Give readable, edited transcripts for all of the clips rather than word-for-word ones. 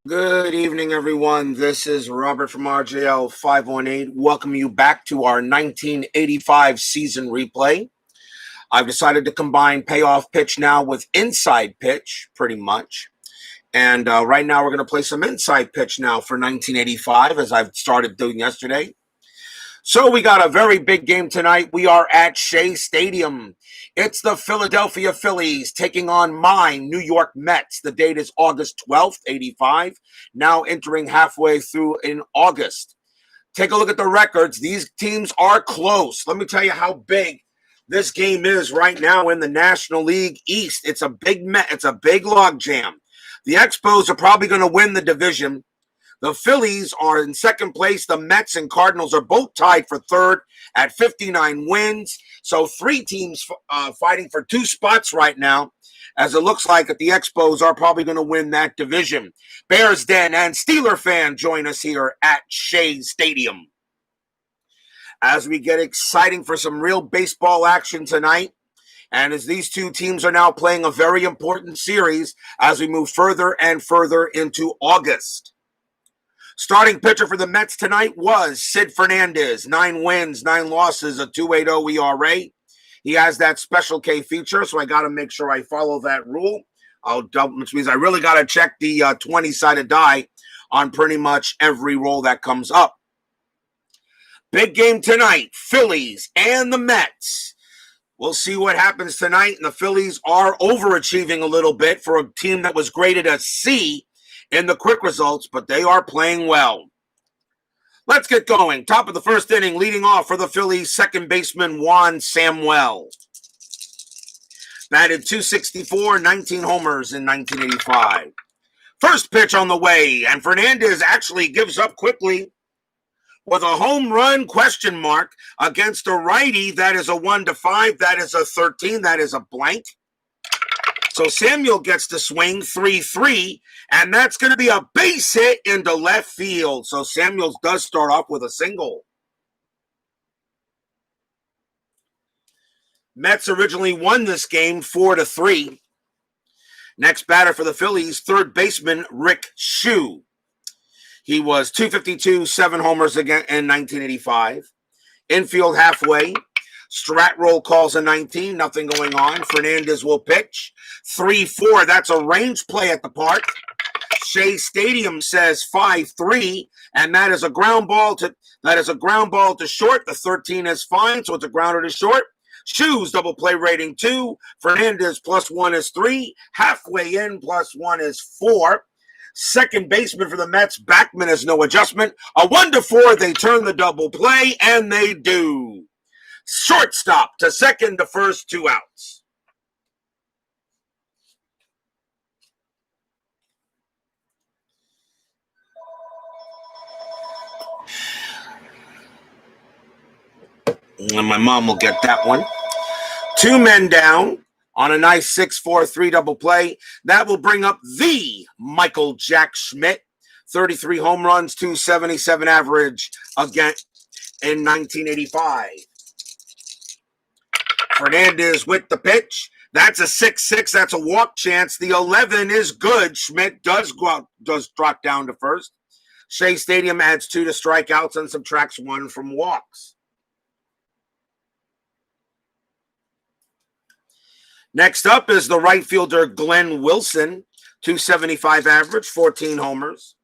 Good evening, everyone. This is Robert from RJL 518. Welcome you back to our 1985 season replay. I've decided to combine payoff pitch now with inside pitch, pretty much. And right now, we're going to play some inside pitch now for 1985, as I've started doing yesterday. So we got a very big game tonight. We are at Shea Stadium. It's the Philadelphia Phillies taking on my New York Mets. The date is August 12th, 85, now entering halfway through in August. Take a look at the records. These teams are close. Let me tell you how big this game is right now in the National League East. It's a big log jam. The Expos are probably going to win the division. The Phillies are in second place. The Mets and Cardinals are both tied for third at 59 wins. So three teams fighting for two spots right now, as it looks like that the Expos are probably going to win that division. Bears Den and Steeler fan join us here at Shea Stadium as we get exciting for some real baseball action tonight. And as these two teams are now playing a very important series as we move further and further into August. Starting pitcher for the Mets tonight was Sid Fernandez. 9 wins, 9 losses, a 2.80 ERA. He has that special K feature, so I got to make sure I follow that rule. Which means I really got to check the 20-sided die on pretty much every roll that comes up. Big game tonight, Phillies and the Mets. We'll see what happens tonight, and the Phillies are overachieving a little bit for a team that was graded a C in the quick results, but they are playing well. Let's get going. Top of the first inning, leading off for the Phillies, second baseman Juan Samwell. Batted .264, 19 homers in 1985. First pitch on the way, and Fernandez actually gives up quickly with a home run question mark against a righty. That is a 1-5, that is a 13, that is a blank. So Samuel gets to swing 3-3, and that's going to be a base hit into left field. So Samuels does start off with a single. Mets originally won this game 4-3. Next batter for the Phillies, third baseman Rick Shue. He was .252, 7 homers again in 1985. Infield halfway. Strat roll calls a 19, nothing going on. Fernandez will pitch. 3-4, that's a range play at the park. Shea Stadium says 5-3, and that is a ground ball to short. The 13 is fine, so it's a grounder to short. Shue's double play rating 2. Fernandez +1 is 3. Halfway in +1 is 4. Second baseman for the Mets, Backman is no adjustment. A 1-4, they turn the double play, and they do. Shortstop to second to first, 2 outs. And my mom will get that one. 2 men down on a nice 6-4-3 double play. That will bring up the Michael Jack Schmidt. 33 home runs, .277 average again in 1985. Hernandez with the pitch. That's a 6-6. That's a walk chance. The 11 is good. Schmidt does drop down to first. Shea Stadium adds 2 to strikeouts and subtracts 1 from walks. Next up is the right fielder Glenn Wilson. .275 average, 14 homers.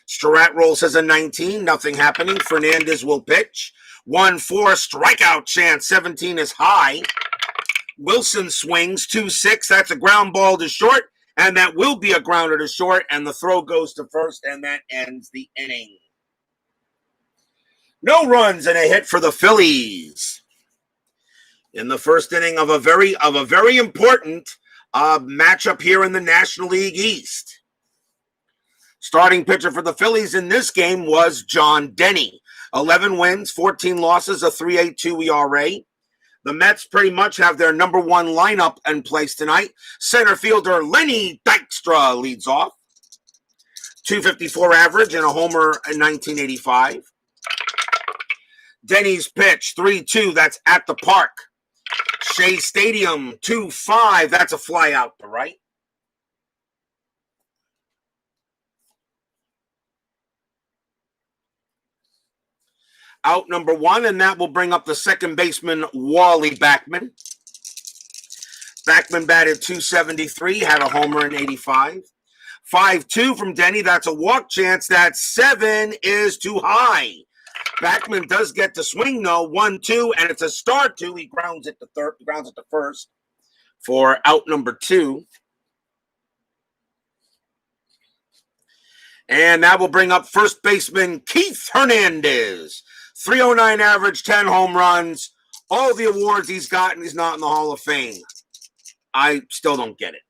Strat roll says a 19. Nothing happening. Fernandez will pitch. 1-4 strikeout chance. 17 is high. Wilson swings 2-6. That's a ground ball to short, and that will be a grounder to short, and the throw goes to first, and that ends the inning. No runs and a hit for the Phillies in the first inning of a very important matchup here in the National League East. Starting pitcher for the Phillies in this game was John Denny. 11 wins, 14 losses, a 3.82 ERA. The Mets pretty much have their number 1 lineup in place tonight. Center fielder Lenny Dykstra leads off. .254 average and a homer in 1985. Denny's pitch, 3-2, that's at the park. Shea Stadium, 2-5, that's a fly out to right. Out number 1, and that will bring up the second baseman, Wally Backman. Backman batted .273, had a homer in 85. 5-2 from Denny. That's a walk chance. That 7 is too high. Backman does get to swing though. 1-2, and it's a start 2. He grounds it to first for out number 2. And that will bring up first baseman Keith Hernandez. 309 average, 10 home runs. All the awards he's gotten, he's not in the Hall of Fame. I still don't get it.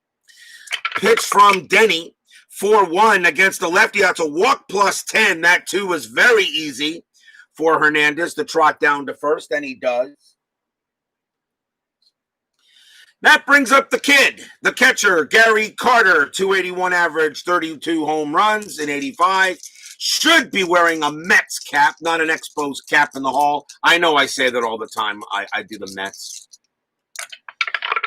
Pitch from Denny. 4-1 against the lefty. That's a walk plus 10. That too was very easy for Hernandez to trot down to first, and he does. That brings up the kid, the catcher, Gary Carter, 281 average, 32 home runs in 85. Should be wearing a Mets cap, not an Expos cap in the Hall. I know I say that all the time. I do the Mets.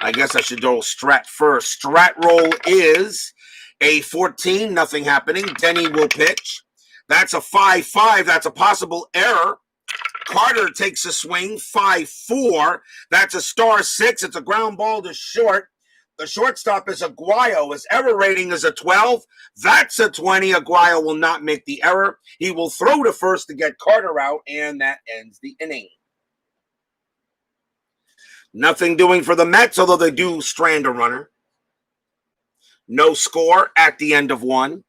I guess I should go Strat first. Strat roll is a 14, nothing happening. Denny will pitch. That's a 5-5. That's a possible error. Carter takes a swing, 5-4. That's a star 6. It's a ground ball to short. The shortstop is Aguayo. His error rating is a 12. That's a 20. Aguayo will not make the error. He will throw to first to get Carter out, and that ends the inning. Nothing doing for the Mets, although they do strand a runner. No score at the end of 1.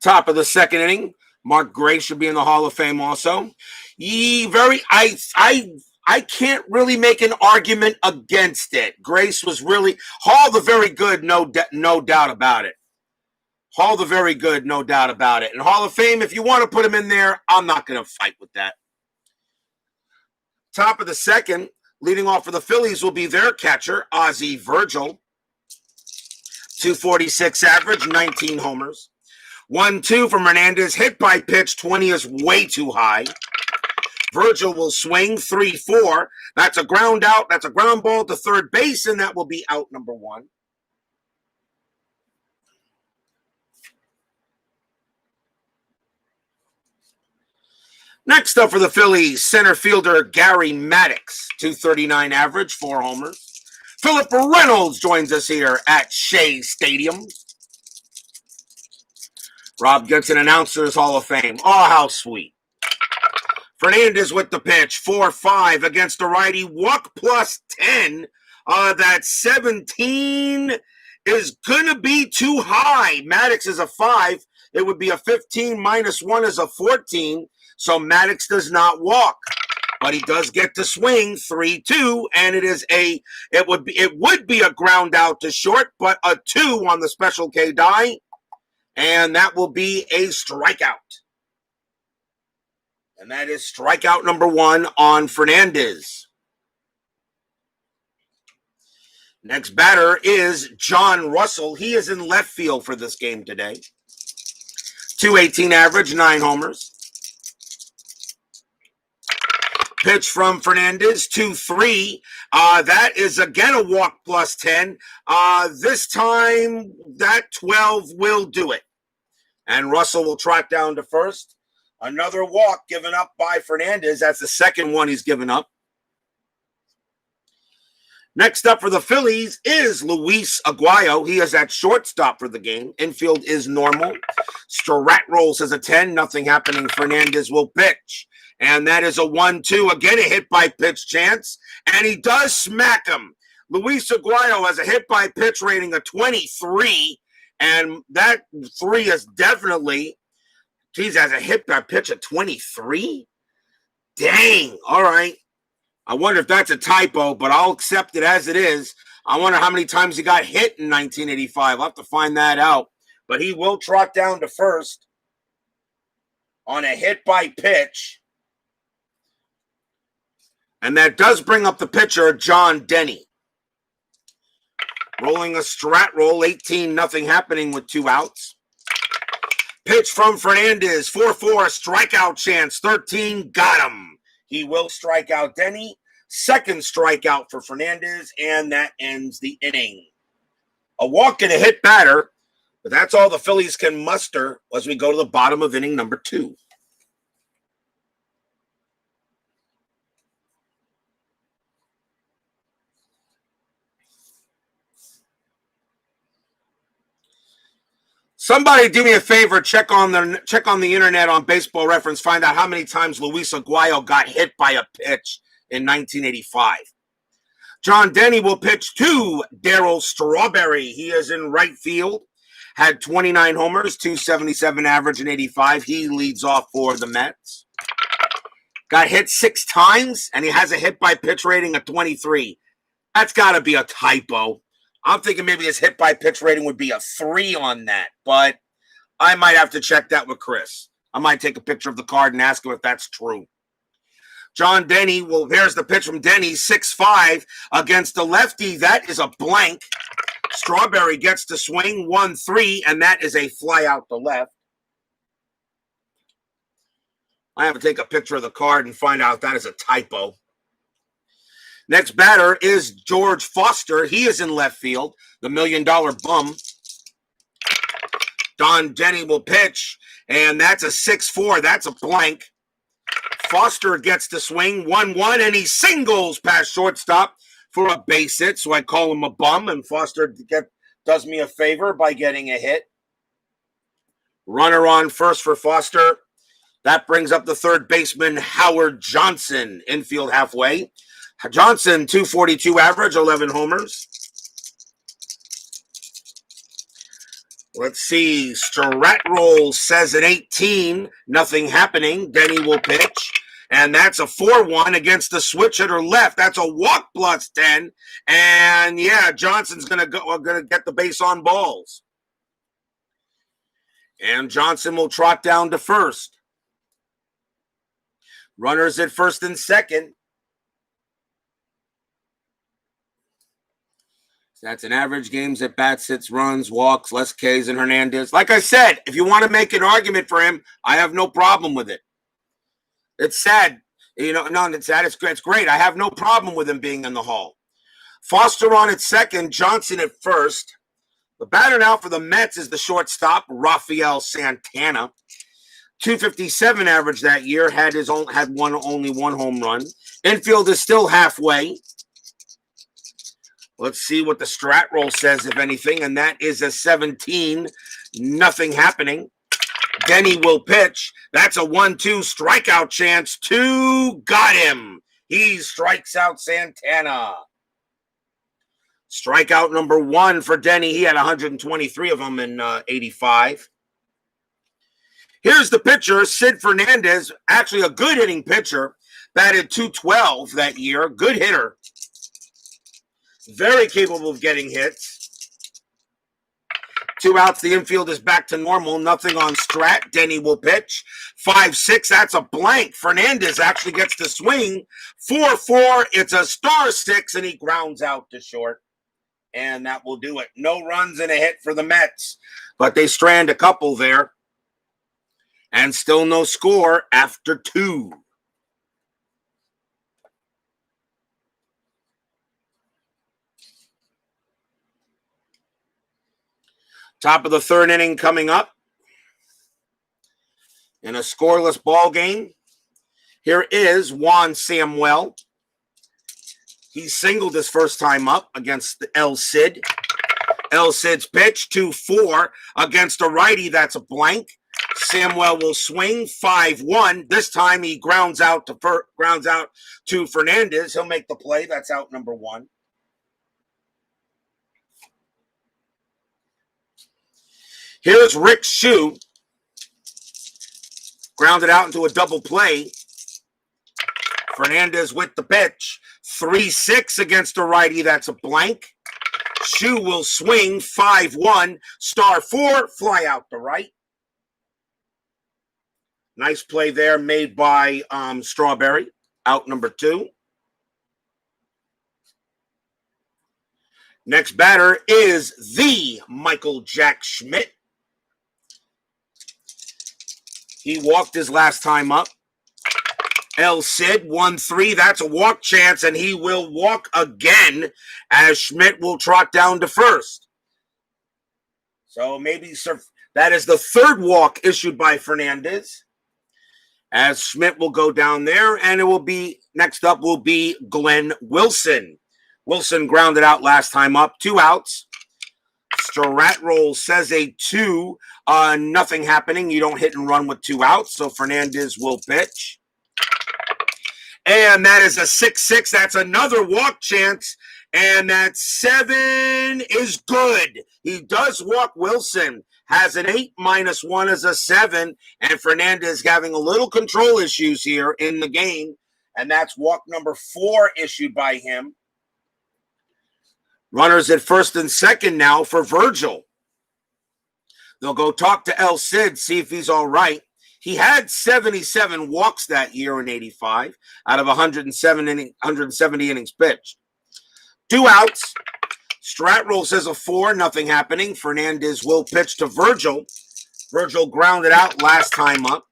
Top of the second inning. Mark Gray should be in the Hall of Fame also. I can't really make an argument against it. Grace was really Hall the very good, no doubt about it. Hall the very good, no doubt about it. And Hall of Fame, if you want to put him in there, I'm not going to fight with that. Top of the second, leading off for the Phillies will be their catcher, Ozzie Virgil. 246 average, 19 homers. 1-2 from Hernandez. Hit by pitch, 20 is way too high. Virgil will swing, 3-4. That's a ground out. That's a ground ball to third base, and that will be out number 1. Next up for the Phillies, center fielder Gary Maddox, 239 average, 4 homers. Philip Reynolds joins us here at Shea Stadium. Rob gets an Announcers Hall of Fame. Oh, how sweet. Fernandez with the pitch, 4-5 against the righty. Walk plus 10. That 17 is going to be too high. Maddox is a 5. It would be a 15 minus 1 is a 14. So Maddox does not walk. But he does get to swing, 3-2, and it would be a ground out to short, but a 2 on the Special K die. And that will be a strikeout. And that is strikeout number 1 on Fernandez. Next batter is John Russell. He is in left field for this game today. 218 average, 9 homers. Pitch from Fernandez, 2-3. That is again a walk plus 10. This time, that 12 will do it. And Russell will trot down to first. Another walk given up by Fernandez. That's the second one he's given up. Next up for the Phillies is Luis Aguayo. He is at shortstop for the game. Infield is normal. Strat rolls as a 10. Nothing happening. Fernandez will pitch. And that is a 1-2. Again, a hit by pitch chance. And he does smack him. Luis Aguayo has a hit by pitch rating of 23. And that 3 is definitely, geez, has a hit by pitch of 23? Dang. All right. I wonder if that's a typo, but I'll accept it as it is. I wonder how many times he got hit in 1985. I'll have to find that out. But he will trot down to first on a hit by pitch. And that does bring up the pitcher, John Denny. Rolling a strat roll, 18, nothing happening with 2 outs. Pitch from Fernandez, 4-4, strikeout chance, 13, got him. He will strike out Denny. Second strikeout for Fernandez, and that ends the inning. A walk and a hit batter, but that's all the Phillies can muster as we go to the bottom of inning number 2. Somebody do me a favor, check on the internet on Baseball Reference, find out how many times Luis Aguayo got hit by a pitch in 1985. John Denny will pitch to Daryl Strawberry. He is in right field. Had 29 homers, 277 average in 85. He leads off for the Mets. Got hit 6 times, and he has a hit by pitch rating of 23. That's got to be a typo. I'm thinking maybe his hit by pitch rating would be a 3 on that, but I might have to check that with Chris. I might take a picture of the card and ask him if that's true. John Denny, well, there's the pitch from Denny, 6-5 against the lefty. That is a blank. Strawberry gets to swing, 1-3, and that is a fly out to left. I have to take a picture of the card and find out if that is a typo. Next batter is George Foster. He is in left field, the $1 million bum. Don Denny will pitch, and that's a 6-4. That's a blank. Foster gets to swing, 1-1, and he singles past shortstop for a base hit, so I call him a bum, and Foster does me a favor by getting a hit. Runner on first for Foster. That brings up the third baseman, Howard Johnson, infield halfway. Johnson, 242 average, 11 homers. Let's see. Strat roll says an 18. Nothing happening. Denny will pitch. And that's a 4-1 against the switch hitter left. That's a walk plus 10. And yeah, Johnson's gonna get the base on balls. And Johnson will trot down to first. Runners at first and second. That's an average, games at bats, hits, runs, walks, less Ks than Hernandez. Like I said, if you want to make an argument for him, I have no problem with it. It's sad. It's sad. It's great. I have no problem with him being in the Hall. Foster on at second, Johnson at first. The batter now for the Mets is the shortstop, Rafael Santana. 257 average that year, had only one home run. Infield is still halfway. Let's see what the strat roll says, if anything, and that is a 17. Nothing happening. Denny will pitch. That's a 1-2 strikeout chance. 2 got him. He strikes out Santana. Strikeout number 1 for Denny. He had 123 of them in 85. Here's the pitcher, Sid Fernandez, actually a good hitting pitcher. Batted 212 that year. Good hitter. Very capable of getting hits. 2 outs. The infield is back to normal. Nothing on strat. Denny will pitch. 5-6. That's a blank. Fernandez actually gets to swing. 4-4. It's a star 6, and he grounds out to short. And that will do it. No runs and a hit for the Mets. But they strand a couple there. And still no score after 2. Top of the third inning coming up. In a scoreless ball game. Here is Juan Samwell. He singled his first time up against El Cid. El Cid's pitch, 2-4 against a righty. That's a blank. Samwell will swing, 5-1. This time he grounds out to Fernandez. He'll make the play. That's out number 1. Here's Rick Shue. Grounded out into a double play. Fernandez with the pitch. 3-6 against a righty. That's a blank. Shue will swing, 5-1. Star 4, fly out to right. Nice play there made by Strawberry. Out number 2. Next batter is the Michael Jack Schmidt. He walked his last time up. El Cid, 1-3. That's a walk chance, and he will walk again as Schmidt will trot down to first. So maybe that is the third walk issued by Fernandez. As Schmidt will go down there, and it will be next up will be Glenn Wilson. Wilson grounded out last time up, 2 outs. Stratroll says a 2, nothing happening. You don't hit and run with 2 outs, so Fernandez will pitch. And that is a 6-6. That's another walk chance. And that 7 is good. He does walk Wilson. Has an 8, -1 is a 7. And Fernandez having a little control issues here in the game. And that's walk number 4 issued by him. Runners at first and second now for Virgil. They'll go talk to El Cid, see if he's all right. He had 77 walks that year in 85 out of 170 innings pitched. 2 outs. Stratroll says a 4, nothing happening. Fernandez will pitch to Virgil. Virgil grounded out last time up.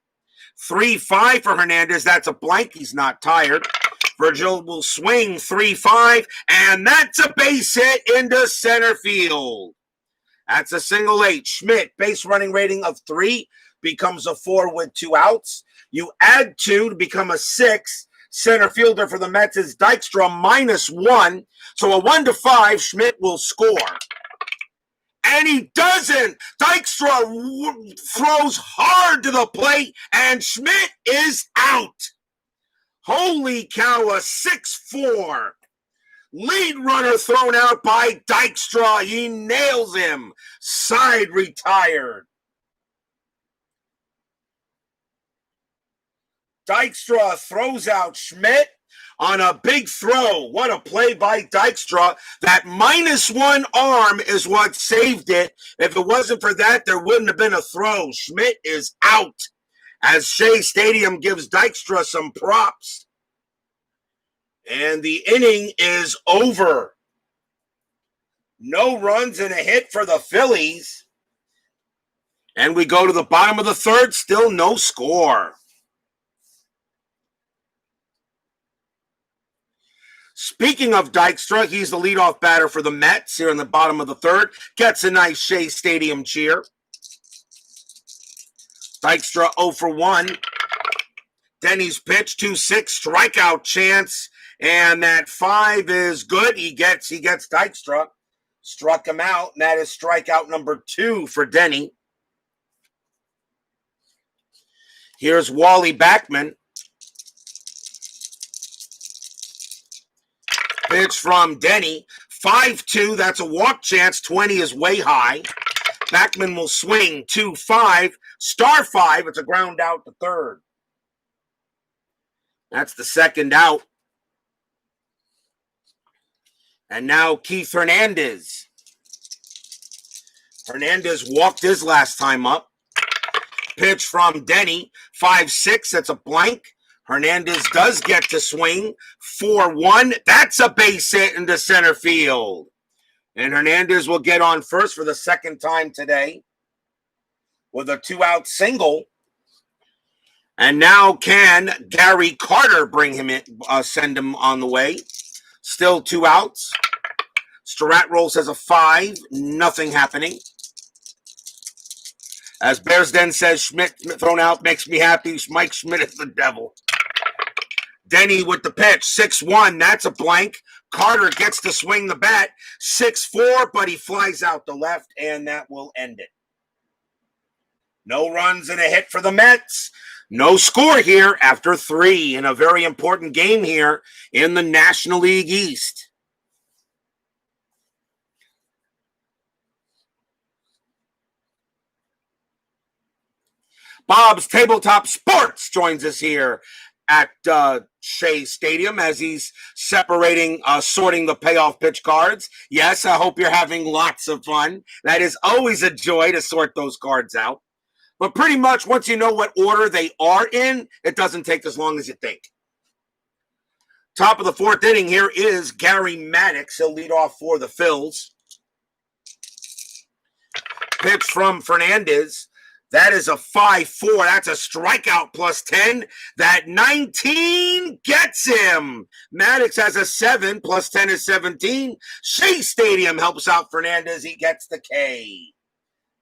3-5 for Hernandez. That's a blank. He's not tired. Virgil will swing 3-5, and that's a base hit into center field. That's a single H. Schmidt, base running rating of 3, becomes a 4 with 2 outs. You add 2 to become a 6. Center fielder for the Mets is Dykstra, -1. So a 1-5, Schmidt will score. And he doesn't. Dykstra throws hard to the plate, and Schmidt is out. Holy cow, a 6-4. Lead runner thrown out by Dykstra. He nails him. Side retired. Dykstra throws out Schmidt on a big throw. What a play by Dykstra. That -1 arm is what saved it. If it wasn't for that, there wouldn't have been a throw. Schmidt is out as Shea Stadium gives Dykstra some props. And the inning is over. No runs and a hit for the Phillies. And we go to the bottom of the third, still no score. Speaking of Dykstra, he's the leadoff batter for the Mets here in the bottom of the third. Gets a nice Shea Stadium cheer. Dykstra 0 for 1. Denny's pitch, 2-6, strikeout chance. And that 5 is good. He gets Dykstra. Struck him out, and that is strikeout number 2 for Denny. Here's Wally Backman. Pitch from Denny. 5-2, that's a walk chance. 20 is way high. Backman will swing 2-5. Star 5, it's a ground out to third. That's the second out. And now Keith Hernandez. Hernandez walked his last time up. Pitch from Denny. 5-6, that's a blank. Hernandez does get to swing. 4-1, that's a base hit into center field. And Hernandez will get on first for the second time today with a 2-out single. And now can Gary Carter bring him in, send him on the way. Still 2 outs. Stratroll says a 5, nothing happening. As Bears Den says, Schmidt thrown out makes me happy. Mike Schmidt is the devil. Denny with the pitch, 6-1, that's a blank. Carter gets to swing the bat, 6-4, but he flies out the left, and that will end it. No runs and a hit for the Mets. No score here after 3 in a very important game here in the National League East. Bob's Tabletop Sports joins us here at Shea Stadium as he's separating, sorting the payoff pitch cards. Yes, I hope you're having lots of fun. That is always a joy to sort those cards out. But pretty much once you know what order they are in, it doesn't take as long as you think. Top of the 4th inning here is Gary Maddox. He'll lead off for the Phillies. Pitch from Fernandez. That is a 5-4. That's a strikeout plus 10. That 19 gets him. Maddox has a 7 plus 10 is 17. Shea Stadium helps out Fernandez. He gets the K.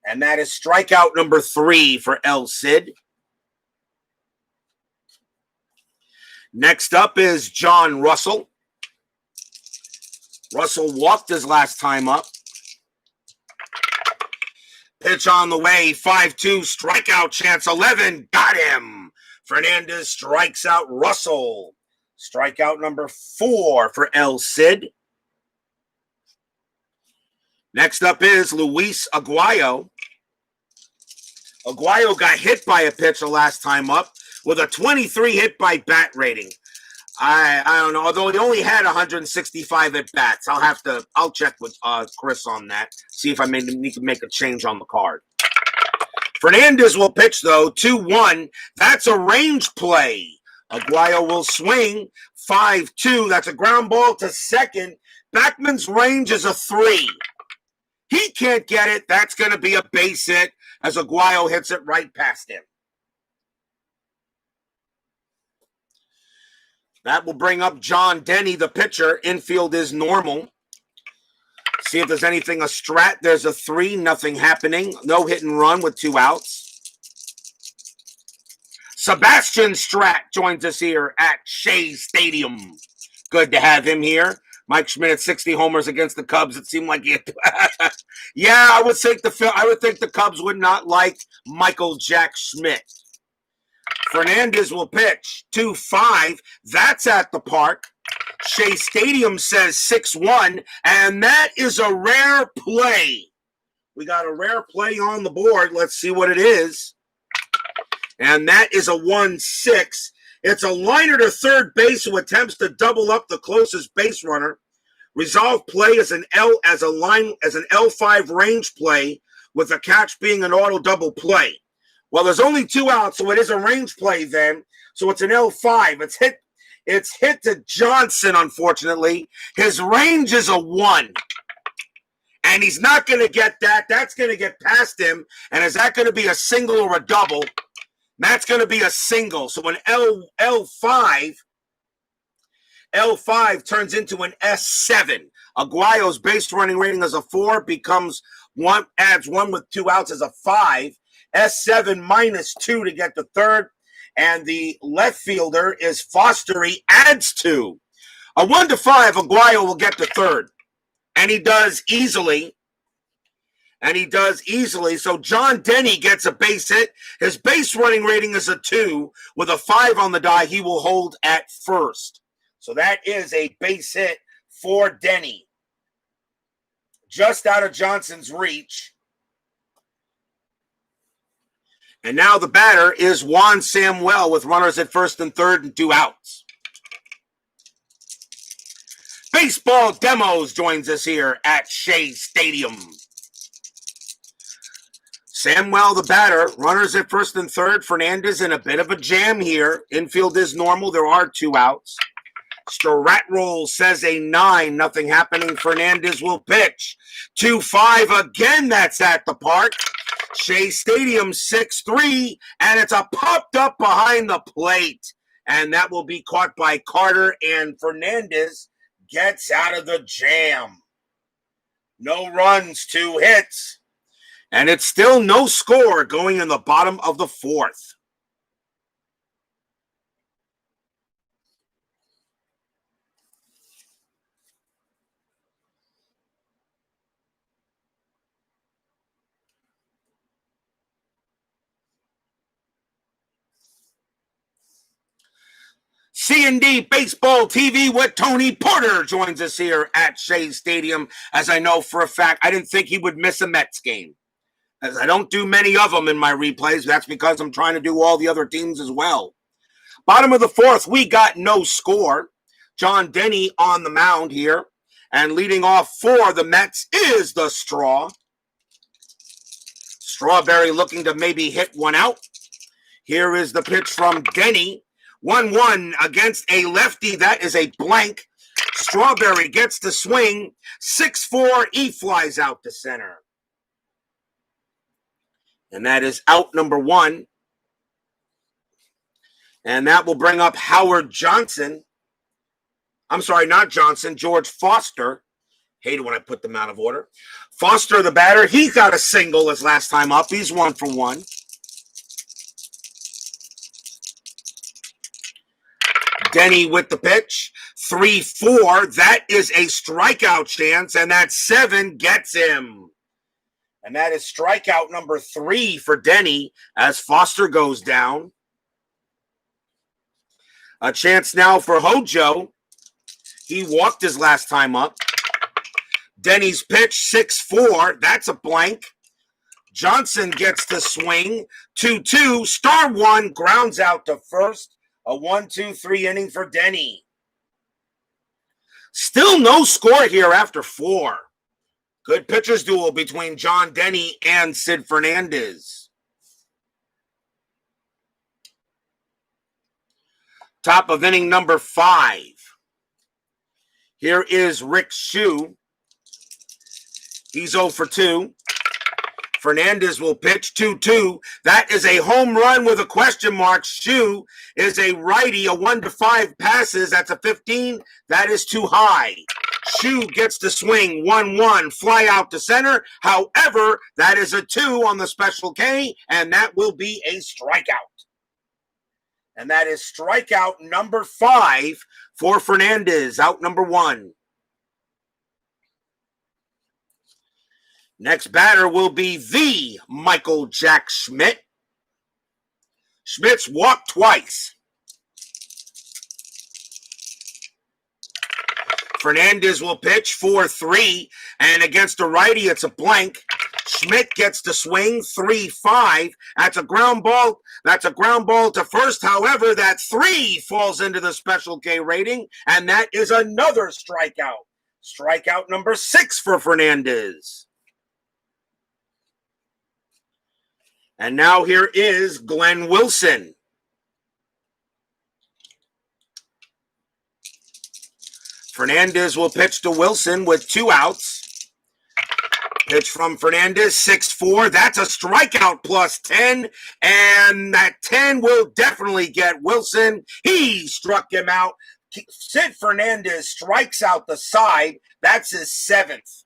And that is strikeout number 3 for El Cid. Next up is John Russell. Russell walked his last time up. Pitch on the way, 5-2, strikeout chance, 11, got him. Fernandez strikes out Russell. Strikeout number 4 for El Cid. Next up is Luis Aguayo. Aguayo got hit by a pitch the last time up with a 23 hit by bat rating. I don't know, although he only had 165 at bats. I'll check with Chris on that, see if I need to make a change on the card. Fernandez will pitch though, 2-1. That's a range play. Aguayo will swing, 5-2. That's a ground ball to second. Backman's range is a 3. He can't get it. That's going to be a base hit as Aguayo hits it right past him. That will bring up John Denny, the pitcher. Infield is normal. See if there's anything a strat. There's a 3, nothing happening. No hit and run with 2 outs. Sebastian Strat joins us here at Shea Stadium. Good to have him here. Mike Schmidt at 60 homers against the Cubs. It seemed like he had yeah, I would think the Cubs would not like Michael Jack Schmidt. Fernandez will pitch 2-5. That's at the park. Shea Stadium says 6-1, and that is a rare play. We got a rare play on the board. Let's see what it is. And that is a 1-6. It's a liner to third base who attempts to double up the closest base runner. Resolve play as an L5 range play, with the catch being an auto double play. Well, there's only 2 outs, so it is a range play then. So it's an L5. It's hit to Johnson, unfortunately. His range is a 1. And he's not going to get that. That's going to get past him. And is that going to be a single or a double? That's going to be a single. So an L5 turns into an S7. Aguayo's base running rating as a 4 adds 1 with 2 outs as a 5. S7 minus 2 to get the third. And the left fielder is Foster. He adds 2. A 1-5, Aguayo will get the third. And he does easily. So John Denny gets a base hit. His base running rating is a 2. With a 5 on the die, he will hold at first. So that is a base hit for Denny. Just out of Johnson's reach. And now the batter is Juan Samwell with runners at first and third and 2 outs. Baseball Demos joins us here at Shea Stadium. Samwell, the batter, runners at first and third. Fernandez in a bit of a jam here. Infield is normal. There are 2 outs. Strat roll says a 9. Nothing happening. Fernandez will pitch. 2-5 again. That's at the park. Shea Stadium 6-3. And it's a popped up behind the plate. And that will be caught by Carter. And Fernandez gets out of the jam. No runs, 2 hits. And it's still no score going in the bottom of the 4th. C&D Baseball TV with Tony Porter joins us here at Shea Stadium. As I know for a fact, I didn't think he would miss a Mets game. As I don't do many of them in my replays. That's because I'm trying to do all the other teams as well. Bottom of the 4th, we got no score. John Denny on the mound here. And leading off for the Mets is the Straw. Strawberry looking to maybe hit one out. Here is the pitch from Denny. 1-1 against a lefty. That is a blank. Strawberry gets the swing. 6-4. He flies out to center. And that is out number 1. And that will bring up Howard Johnson. I'm sorry, not Johnson, George Foster Hate it when I put them out of order. Foster, the batter, he got a single his last time up. He's 1 for 1. Denny with the pitch. 3-4. That is a strikeout chance, and that 7 gets him. And that is strikeout number 3 for Denny as Foster goes down. A chance now for Hojo. He walked his last time up. Denny's pitch, 6-4. That's a blank. Johnson gets the swing. 2-2. Star 1 grounds out to first. A 1-2-3 inning for Denny. Still no score here after 4. Good pitchers duel between John Denny and Sid Fernandez. Top of inning number 5. Here is Rick Shue. He's 0 for 2. Fernandez will pitch 2-2. That is a home run with a question mark. Shue is a righty, a 1-5 passes. That's a 15. That is too high. Shue gets the swing, 1-1, fly out to center. However, that is a 2 on the special K, and that will be a strikeout. And that is strikeout number 5 for Fernandez, out number 1. Next batter will be the Michael Jack Schmidt. Schmidt's walked twice. Fernandez will pitch 4-3, and against a righty, it's a blank. Schmidt gets the swing, 3-5. That's a ground ball. That's a ground ball to first. However, that 3 falls into the special K rating, and that is another strikeout. Strikeout number 6 for Fernandez. And now here is Glenn Wilson. Fernandez will pitch to Wilson with 2 outs. Pitch from Fernandez, 6-4. That's a strikeout plus 10. And that 10 will definitely get Wilson. He struck him out. Sid Fernandez strikes out the side. That's his 7th.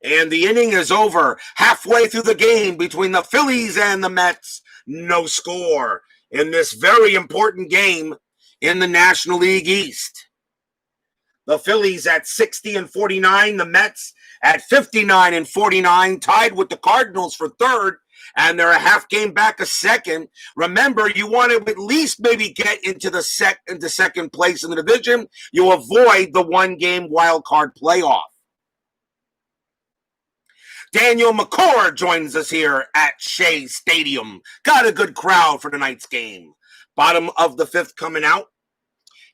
And the inning is over. Halfway through the game between the Phillies and the Mets. No score in this very important game in the National League East. The Phillies at 60-49. The Mets at 59-49. Tied with the Cardinals for third. And they're a half game back a second. Remember, you want to at least maybe get into the second place in the division. You avoid the 1-game wild card playoff. Daniel McCord joins us here at Shea Stadium. Got a good crowd for tonight's game. Bottom of the 5th coming out.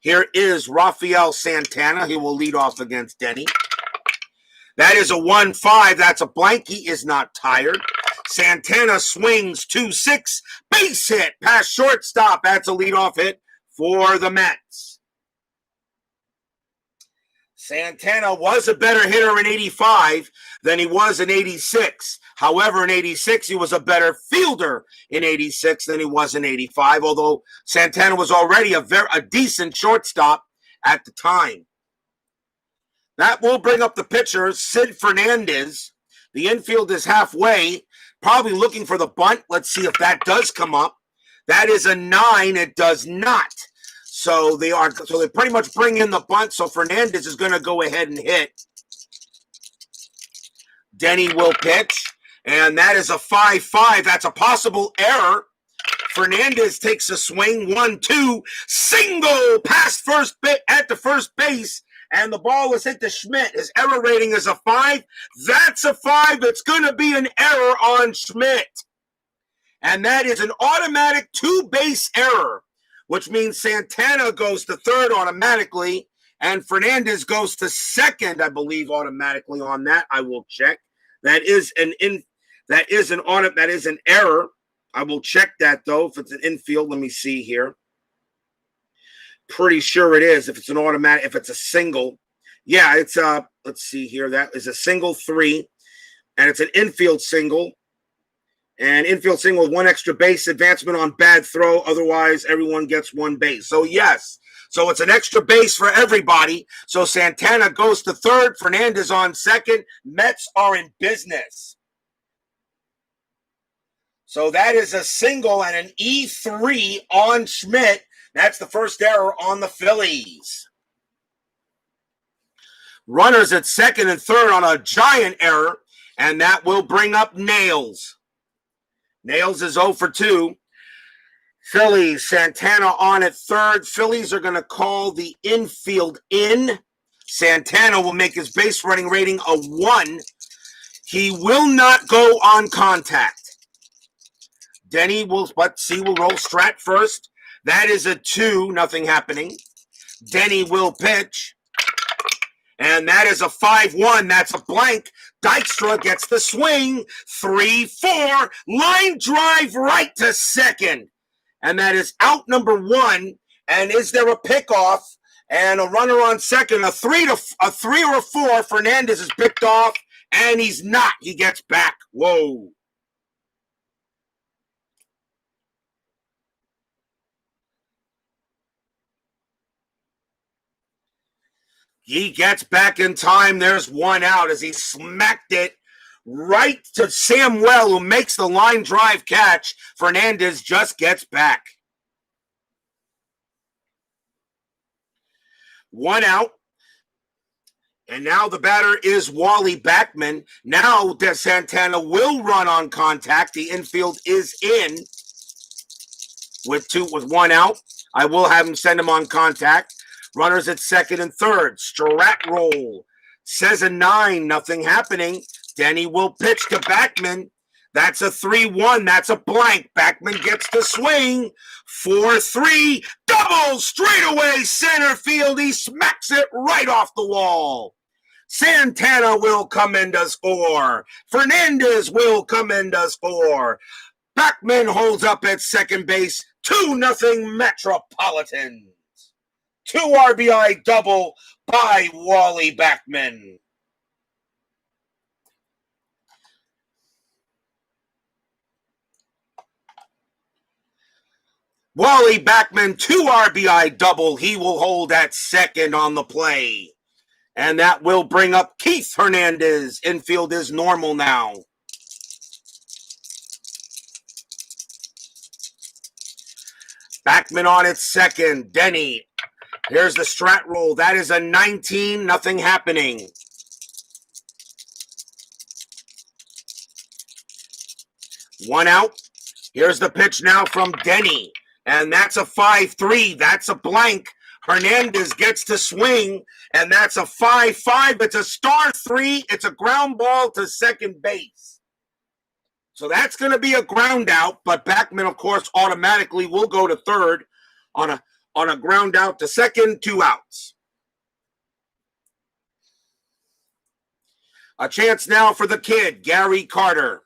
Here is Rafael Santana. He will lead off against Denny. That is a 1-5. That's a blank. He is not tired. Santana swings 2-6. Base hit past shortstop. That's a leadoff hit for the Mets. Santana was a better hitter in 85 than he was in 86. However, in 86, he was a better fielder in 86 than he was in 85, although Santana was already a decent shortstop at the time. That will bring up the pitcher, Sid Fernandez. The infield is halfway, probably looking for the bunt. Let's see if that does come up. That is a 9. It does not. So they pretty much bring in the bunt. So Fernandez is going to go ahead and hit. Denny will pitch, and that is a 5-5. That's a possible error. Fernandez takes a swing, 1-2, single past first at the first base, and the ball is hit to Schmidt. His error rating is a 5. That's a 5. It's going to be an error on Schmidt, and that is an automatic 2-base error, which means Santana goes to third automatically, and Fernandez goes to second, I believe, automatically on that. I will check. That is an error. I will check that though. If it's an infield, let me see here. Pretty sure it is. If it's an automatic, if it's a single, yeah, it's let's see here. That is a single 3, and it's an infield single. And infield single with 1 extra base, advancement on bad throw. Otherwise, everyone gets 1 base. So, yes, So it's an extra base for everybody. So Santana goes to third, Fernandez on second. Mets are in business. So that is a single and an E3 on Schmidt. That's the first error on the Phillies. Runners at second and third on a giant error, and that will bring up Nails. Nails is 0 for 2. Phillies, Santana on at third. Phillies are going to call the infield in. Santana will make his base running rating a 1. He will not go on contact. Denny will roll Strat first. That is a 2, nothing happening. Denny will pitch. And that is a 5-1. That's a blank. Dykstra gets the swing. 3-4. Line drive right to second. And that is out number 1. And is there a pickoff? And a runner on second. A 3 or a 4. Fernandez is picked off. And he's not. He gets back. Whoa. He gets back in time. There's 1 out as he smacked it right to Samwell, who makes the line drive catch. Fernandez just gets back. 1 out. And now the batter is Wally Backman. Now Santana will run on contact. The infield is in with 1 out. I will have him send him on contact. Runners at second and third. Strat roll. Says a 9. Nothing happening. Denny will pitch to Backman. That's a 3-1. That's a blank. Backman gets the swing. 4-3. Double straightaway center field. He smacks it right off the wall. Santana will come in to score. Fernandez will come in to score. Backman holds up at second base. 2-0 Metropolitans. 2 RBI double by Wally Backman. Wally Backman, 2 RBI double. He will hold at second on the play. And that will bring up Keith Hernandez. Infield is normal now. Backman on at second. Denny. Here's the strat roll. That is a 19. Nothing happening. One out. Here's the pitch now from Denny. And that's a 5-3. That's a blank. Hernandez gets to swing. And that's a 5-5. It's a star 3. It's a ground ball to second base. So that's going to be a ground out. But Backman, of course, automatically will go to third on a ground out to second, 2 outs. A chance now for the kid, Gary Carter.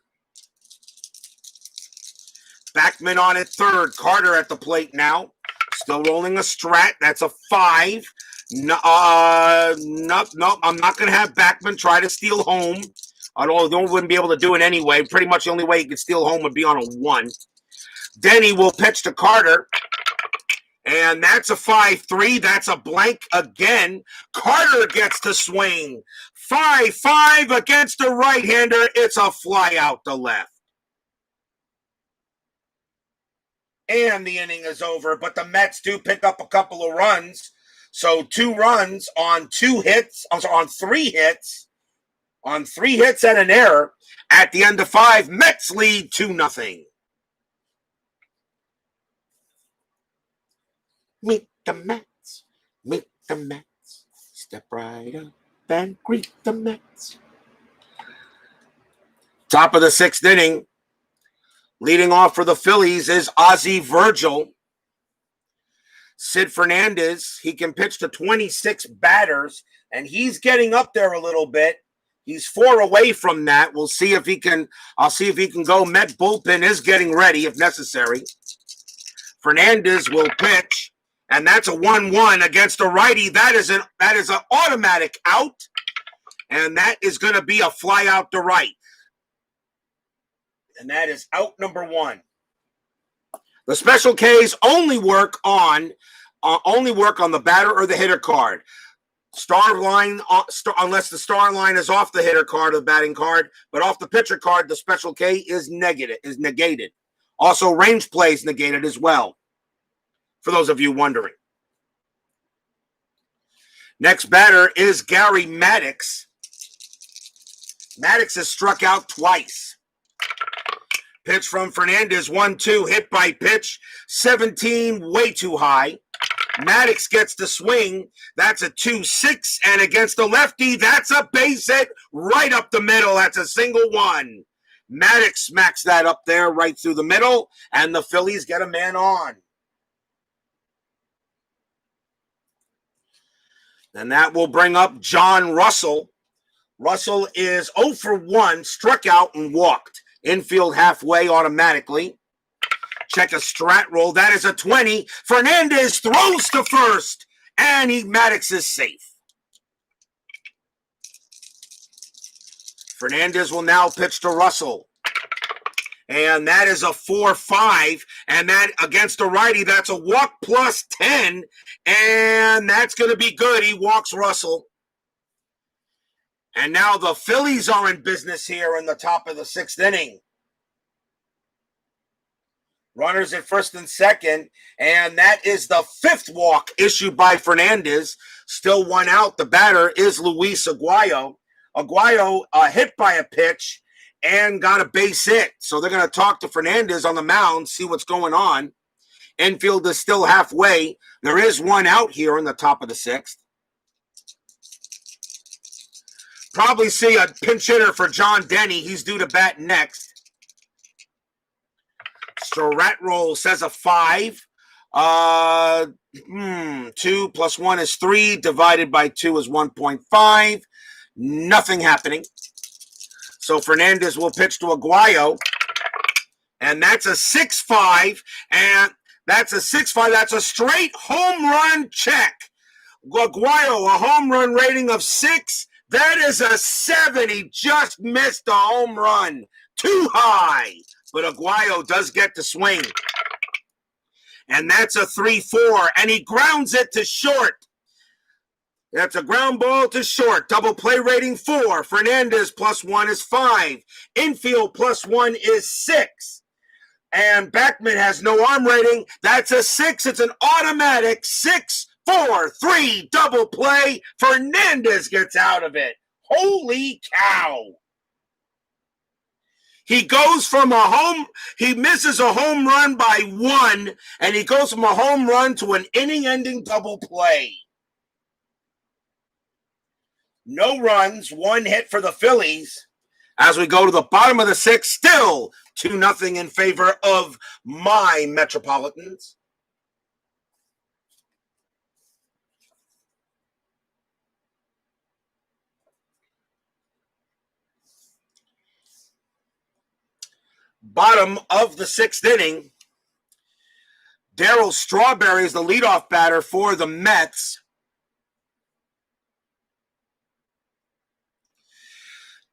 Backman on at third. Carter at the plate now. Still rolling a strat. That's a 5. No, I'm not going to have Backman try to steal home. Although wouldn't be able to do it anyway. Pretty much the only way he could steal home would be on a 1. Denny will pitch to Carter. And that's a 5-3. That's a blank again. Carter gets to swing. 5-5 against a right-hander. It's a fly out to left. And the inning is over. But the Mets do pick up a couple of runs. So 2 runs on 2 hits. On 3 hits. On 3 hits and an error. At the end of 5, Mets lead 2-0. Meet the Mets, meet the Mets, step right up and greet the Mets. Top of the 6th inning, leading off for the Phillies is Ozzie Virgil. Sid Fernandez, he can pitch to 26 batters, and he's getting up there a little bit. He's 4 away from that. We'll see if he can, I'll see if he can go. Met bullpen is getting ready if necessary. Fernandez will pitch. And that's a 1-1 against a righty. That is an automatic out. And that is going to be a fly out to right. And that is out number 1. The special Ks only work on only work on the batter or the hitter card. Star line, unless the star line is off the hitter card or the batting card, but off the pitcher card, the special K is negated. Also, range play is negated as well, for those of you wondering. Next batter is Gary Maddox. Maddox has struck out twice. Pitch from Fernandez, 1-2, hit by pitch, 17, way too high. Maddox gets the swing. That's a 2-6, and against the lefty, that's a base hit right up the middle. That's a single one. Maddox smacks that up there right through the middle, and the Phillies get a man on. And that will bring up John Russell. Russell is 0 for 1, struck out and walked. Infield halfway automatically. Check a strat roll. That is a 20. Fernandez throws to first, and Maddox is safe. Fernandez will now pitch to Russell. And that is a 4-5. And that against a righty, that's a walk plus 10. And that's going to be good. He walks Russell. And now the Phillies are in business here in the top of the 6th inning. Runners at first and second, and that is the 5th walk issued by Fernandez. Still 1 out. The batter is Luis Aguayo. Aguayo hit by a pitch and got a base hit. So they're going to talk to Fernandez on the mound, see what's going on. Infield is still halfway. There is 1 out here in the top of the 6th. Probably see a pinch hitter for John Denny. He's due to bat next. Strat roll says a 5. 2 plus 1 is 3. Divided by 2 is 1.5. Nothing happening. So Fernandez will pitch to Aguayo. And that's a 6-5. And that's a 6-5. That's a straight home run check. Aguayo, a home run rating of 6. That is a 7. He just missed a home run. Too high. But Aguayo does get the swing. And that's a 3-4. And he grounds it to short. That's a ground ball to short. Double play rating 4. Fernandez plus 1 is 5. Infield plus 1 is 6. And Backman has no arm rating. That's a 6. It's an automatic 6-4-3 double play. Fernandez gets out of it. Holy cow. He goes from he misses a home run by 1, and he goes from a home run to an inning-ending double play. No runs, 1 hit for the Phillies. As we go to the bottom of the 6th, still 2-0 in favor of my Metropolitans. Bottom of the 6th inning, Daryl Strawberry is the leadoff batter for the Mets.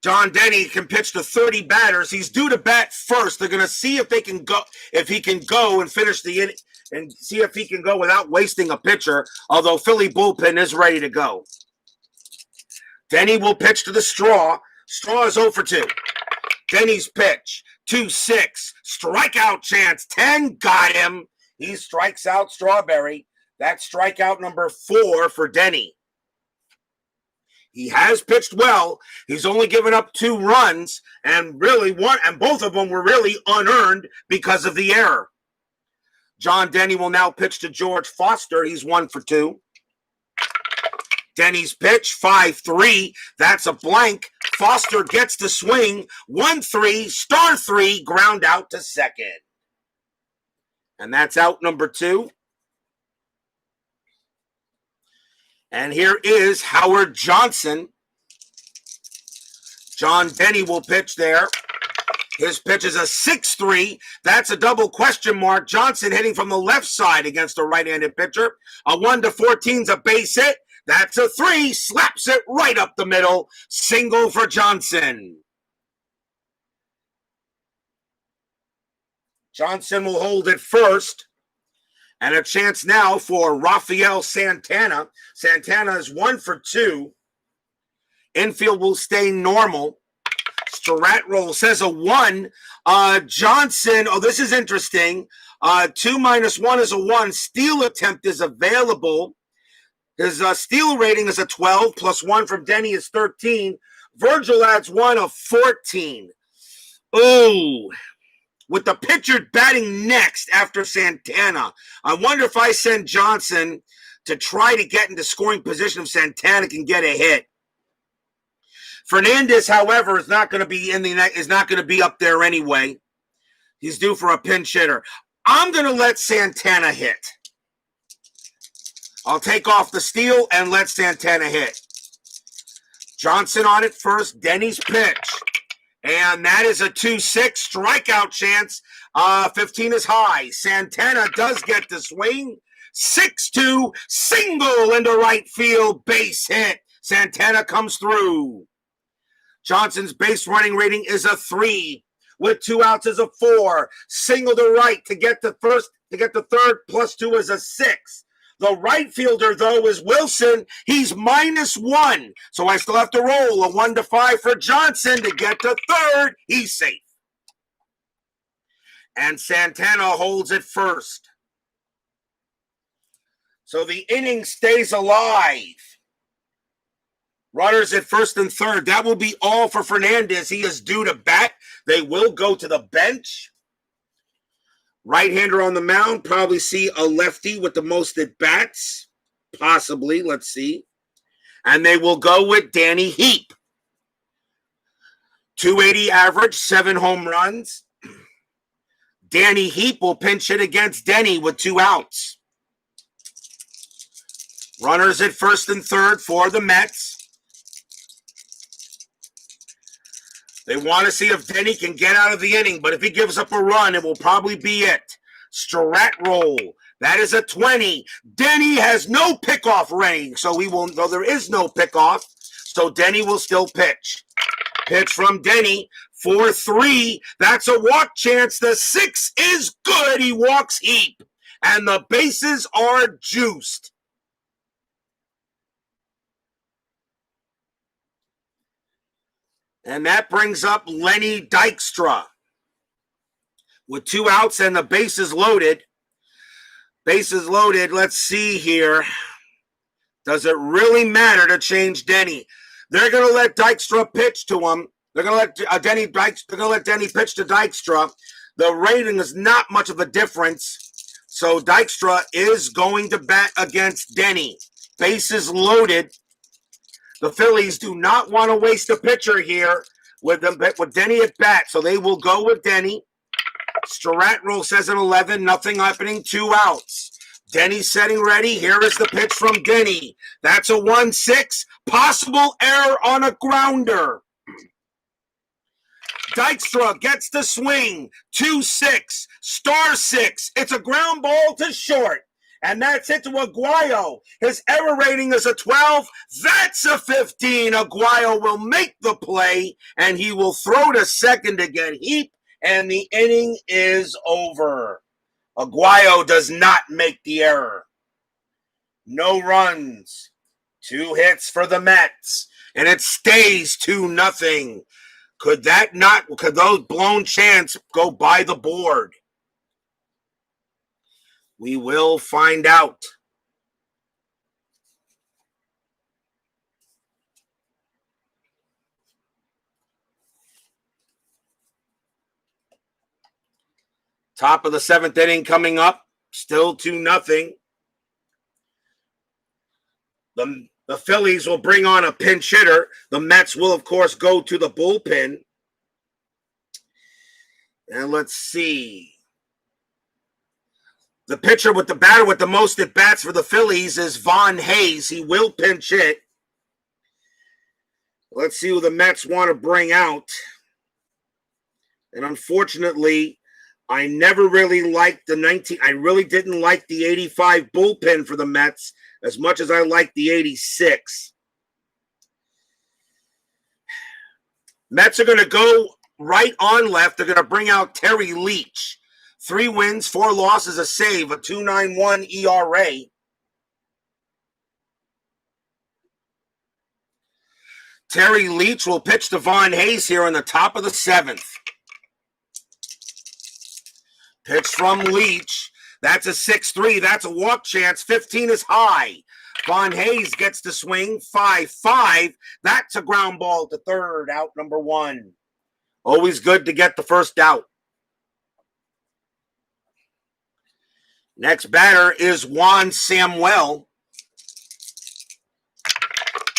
John Denny can pitch to 30 batters. He's due to bat first. They're going to see if he can go and finish the inning, and see if he can go without wasting a pitcher, although Philly bullpen is ready to go. Denny will pitch to the Straw. Straw is 0 for 2. Denny's pitch. 2-6, strikeout chance, 10, got him. He strikes out Strawberry. That's strikeout number 4 for Denny. He has pitched well. He's only given up 2 runs, and both of them were really unearned because of the error. John Denny will now pitch to George Foster. He's 1 for 2. Denny's pitch, 5-3. That's a blank. Foster gets the swing, 1-3, star 3, ground out to second. And that's out number 2. And here is Howard Johnson. John Denny will pitch there. His pitch is a 6-3. That's a double question mark. Johnson hitting from the left side against a right-handed pitcher. A 1-14 is a base hit. That's a 3, slaps it right up the middle. Single for Johnson. Johnson will hold it first. And a chance now for Rafael Santana. Santana is 1 for 2. Infield will stay normal. Strat roll says a 1. Johnson, oh, this is interesting. 2 minus 1 is a 1. Steal attempt is available. His steal rating is a 12, plus 1 from Denny is 13. Virgil adds 1 of 14. Ooh. With the pitcher batting next after Santana, I wonder if I send Johnson to try to get into scoring position if Santana can get a hit. Fernandez, however, is not going to be up there anyway. He's due for a pinch hitter. I'm going to let Santana hit. I'll take off the steal and let Santana hit. Johnson on it first. Denny's pitch. And that is a 2-6 strikeout chance. 15 is high. Santana does get the swing. 6-2 single into right field. Base hit. Santana comes through. Johnson's base running rating is a 3. With 2 outs is a 4. Single to right to get to first, to get to third, plus 2 is a 6. The right fielder, though, is Wilson. He's -1. So I still have to roll a 1 to 5 for Johnson to get to third. He's safe. And Santana holds it first. So the inning stays alive. Runners at first and third. That will be all for Fernandez. He is due to bat. They will go to the bench. Right-hander on the mound. Probably see a lefty with the most at bats. Possibly. Let's see. And they will go with Danny Heap. 280 average, 7 home runs. Danny Heap will pinch hit against Denny with 2 outs. Runners at first and third for the Mets. They want to see if Denny can get out of the inning, but if he gives up a run, it will probably be it. Strat roll. That is a 20. Denny has no pickoff rating, so he will, though there is no pickoff, so Denny will still pitch. Pitch from Denny, 4-3. That's a walk chance. The 6 is good. He walks Heap, and the bases are juiced. And that brings up Lenny Dykstra with 2 outs and the bases loaded. Bases loaded. Let's see here. Does it really matter to change Denny? They're going to let Dykstra pitch to him. They're going to let Denny pitch to Dykstra. The rating is not much of a difference. So Dykstra is going to bat against Denny. Bases loaded. The Phillies do not want to waste a pitcher here with Denny at bat, so they will go with Denny. Strat roll says an 11, nothing happening, 2 outs. Denny setting ready. Here is the pitch from Denny. That's a 1-6. Possible error on a grounder. Dykstra gets the swing. 2-6. Star 6. It's a ground ball to short. And that's it to Aguayo. His error rating is a 12. That's a 15. Aguayo will make the play, and he will throw to second to get Heap, and the inning is over. Aguayo does not make the error. No runs. 2 hits for the Mets, and it stays 2-0. Could those blown chants go by the board? We will find out. Top of the 7th inning coming up. Still 2-0. The Phillies will bring on a pinch hitter. The Mets will, of course, go to the bullpen. And let's see. The pitcher with the batter with the most at bats for the Phillies is Von Hayes. He will pinch hit. Let's see who the Mets want to bring out. And unfortunately, I never really liked I really didn't like the 85 bullpen for the Mets as much as I liked the 86. Mets are going to go right on left. They're going to bring out Terry Leach. 3 wins, 4 losses, a save, a 2.91 ERA. Terry Leach will pitch to Von Hayes here in the top of the 7th. Pitch from Leach. That's a 6-3. That's a walk chance. 15 is high. Von Hayes gets the swing. 5-5. That's a ground ball to third. Out number 1. Always good to get the first out. Next batter is Juan Samwell.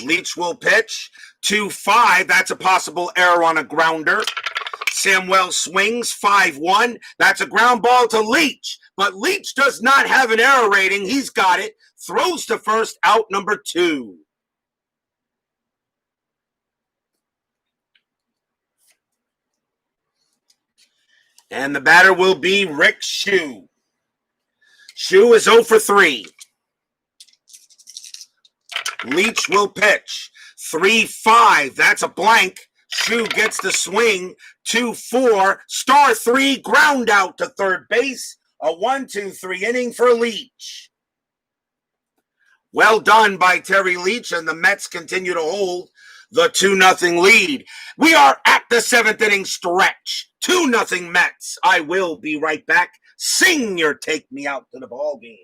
Leach will pitch. 2-5. That's a possible error on a grounder. Samwell swings. 5-1. That's a ground ball to Leach. But Leach does not have an error rating. He's got it. Throws to first. Out number 2. And the batter will be Rick Shue. Shue is 0 for 3. Leach will pitch. 3-5. That's a blank. Shue gets the swing. 2-4. Star 3. Ground out to third base. A 1-2-3 inning for Leach. Well done by Terry Leach, and the Mets continue to hold the 2-0 lead. We are at the 7th inning stretch. 2-0 Mets. I will be right back. Sing your Take Me Out to the Ball Game.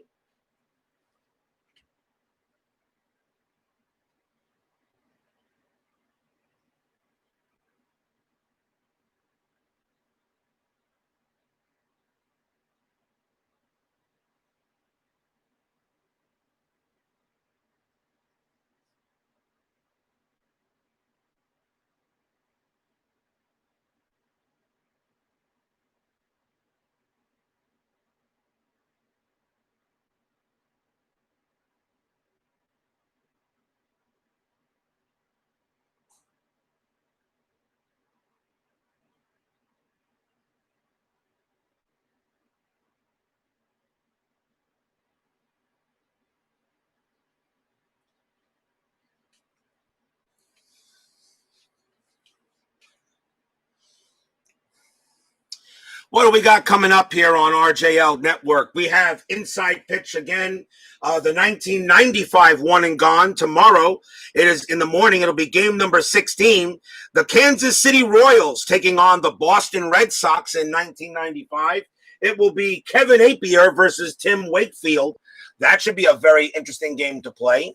What do we got coming up here on RJL Network? We have Inside Pitch again. The 1995 one and gone. Tomorrow, it is in the morning. It'll be game number 16. The Kansas City Royals taking on the Boston Red Sox in 1995. It will be Kevin Appier versus Tim Wakefield. That should be a very interesting game to play.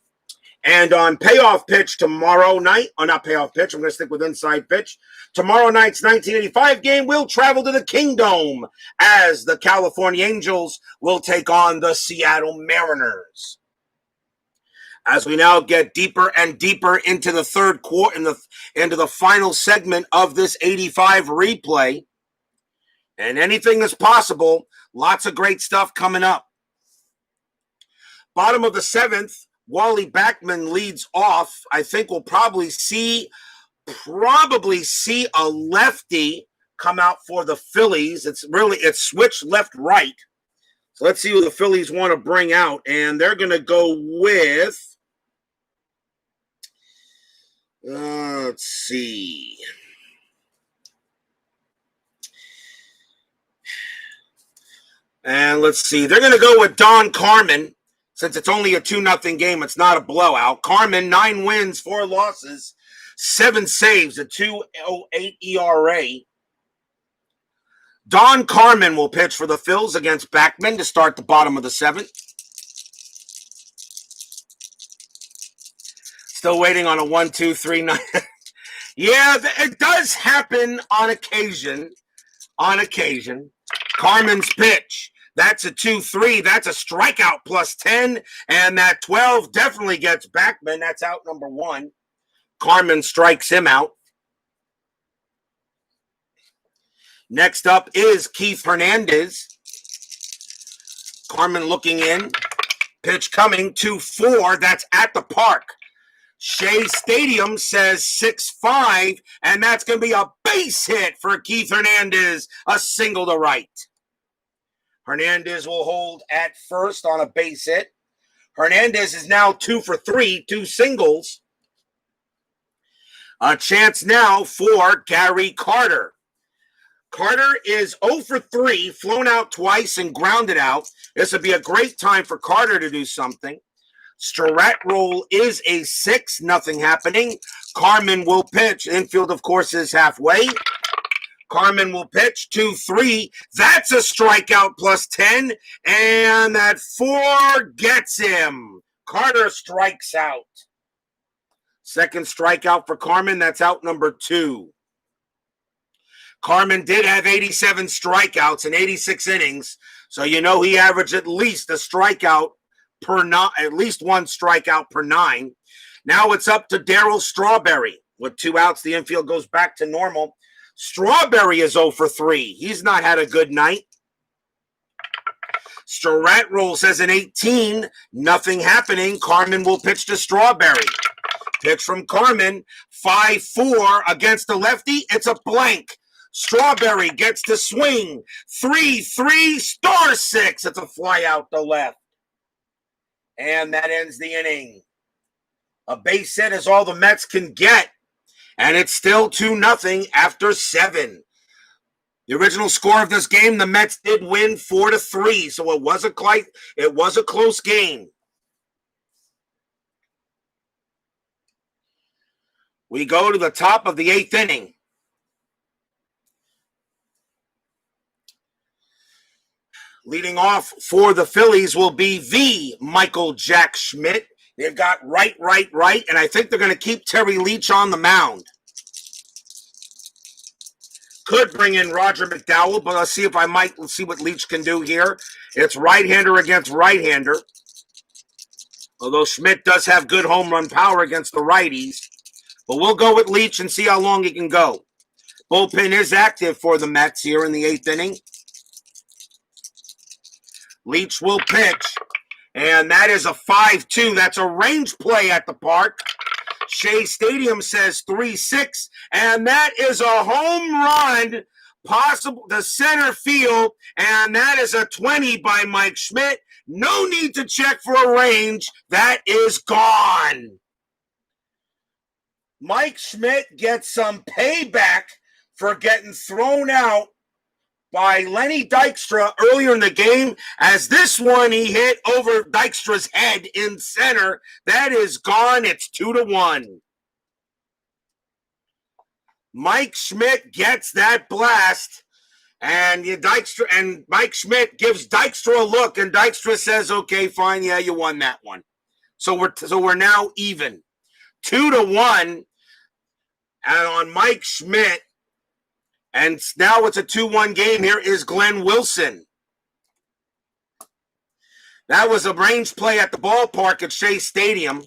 And on Payoff Pitch tomorrow night, or not Payoff Pitch, I'm going to stick with Inside Pitch. Tomorrow night's 1985 game will travel to the Kingdome as the California Angels will take on the Seattle Mariners. As we now get deeper and deeper into the third quarter, into the final segment of this 85 replay, and anything is possible, lots of great stuff coming up. Bottom of the 7th, Wally Backman leads off. I think we'll probably see a lefty come out for the Phillies. It's switched left-right. So let's see who the Phillies want to bring out. And they're going to go with, let's see. And let's see. They're going to go with Don Carmen. Since it's only a 2-0 game, it's not a blowout. Carmen, 9 wins, 4 losses, 7 saves, a 2.08 ERA. Don Carmen will pitch for the Phils against Backman to start the bottom of the 7th. Still waiting on a 1-2-3-9. Yeah, it does happen on occasion. Carmen's pitch. That's a 2-3. That's a strikeout plus 10. And that 12 definitely gets Backman. That's out number 1. Carmen strikes him out. Next up is Keith Hernandez. Carmen looking in. Pitch coming. 2-4. That's at the park. Shea Stadium says 6-5. And that's going to be a base hit for Keith Hernandez. A single to right. Hernandez will hold at first on a base hit. Hernandez is now 2 for 3, 2 singles. A chance now for Gary Carter. Carter is 0 for 3, flown out twice and grounded out. This would be a great time for Carter to do something. Strat roll is a 6, nothing happening. Carmen will pitch. Infield, of course, is halfway. Carmen will pitch 2-3. That's a strikeout plus 10. And that 4 gets him. Carter strikes out. Second strikeout for Carmen. That's out number 2. Carmen did have 87 strikeouts in 86 innings. So you know he averaged at least a strikeout per 9, at least 1 strikeout per 9. Now it's up to Daryl Strawberry. With 2 outs, the infield goes back to normal. Strawberry is 0 for 3. He's not had a good night. Strat roll says an 18. Nothing happening. Carmen will pitch to Strawberry. Pitch from Carmen. 5-4 against the lefty. It's a blank. Strawberry gets to swing. 3-3 star 6. It's a fly out to left. And that ends the inning. A base hit is all the Mets can get. And it's still 2-0 after 7. The original score of this game, the Mets did win 4-3, so it was a close game. We go to the top of the 8th inning. Leading off for the Phillies will be the Michael Jack Schmidt. They've got right, and I think they're going to keep Terry Leach on the mound. Could bring in Roger McDowell, but let's see what Leach can do here. It's right-hander against right-hander. Although Schmidt does have good home run power against the righties. But we'll go with Leach and see how long he can go. Bullpen is active for the Mets here in the 8th inning. Leach will pitch. And that is a 5-2. That's a range play at the park. Shea Stadium says 3-6. And that is a home run, possible to center field. And that is a 20 by Mike Schmidt. No need to check for a range. That is gone. Mike Schmidt gets some payback for getting thrown out by Lenny Dykstra earlier in the game, as this one he hit over Dykstra's head in center. That is gone. It's 2-1. Mike Schmidt gets that blast, and Mike Schmidt gives Dykstra a look, and Dykstra says, "Okay, fine, yeah, you won that one." So we're now even, 2-1, and on Mike Schmidt. And now it's a 2-1 game. Here is Glenn Wilson. That was a range play at the ballpark at Shea Stadium.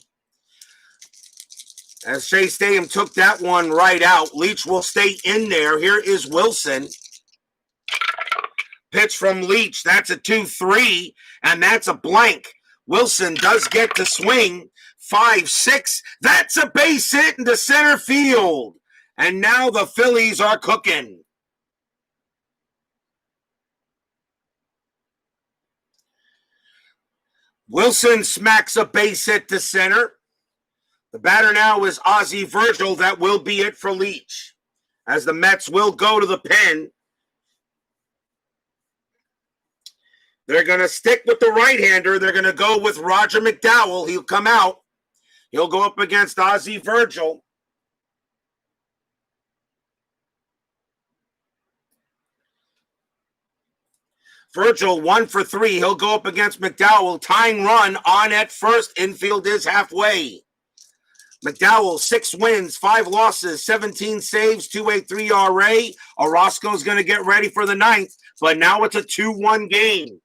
As Shea Stadium took that one right out. Leach will stay in there. Here is Wilson. Pitch from Leach. That's a 2-3, and that's a blank. Wilson does get to swing. 5-6. That's a base hit into center field. And now the Phillies are cooking. Wilson smacks a base hit to center. The batter now is Ozzie Virgil. That will be it for Leach, as the Mets will go to the pen. They're going to stick with the right-hander. They're going to go with Roger McDowell. He'll come out. He'll go up against Ozzie Virgil. Virgil 1 for 3. He'll go up against McDowell. Tying run on at first. Infield is halfway. McDowell, 6 wins, 5 losses, 17 saves, 2.83 ERA. Orozco's going to get ready for the 9th, but now it's a 2-1 game.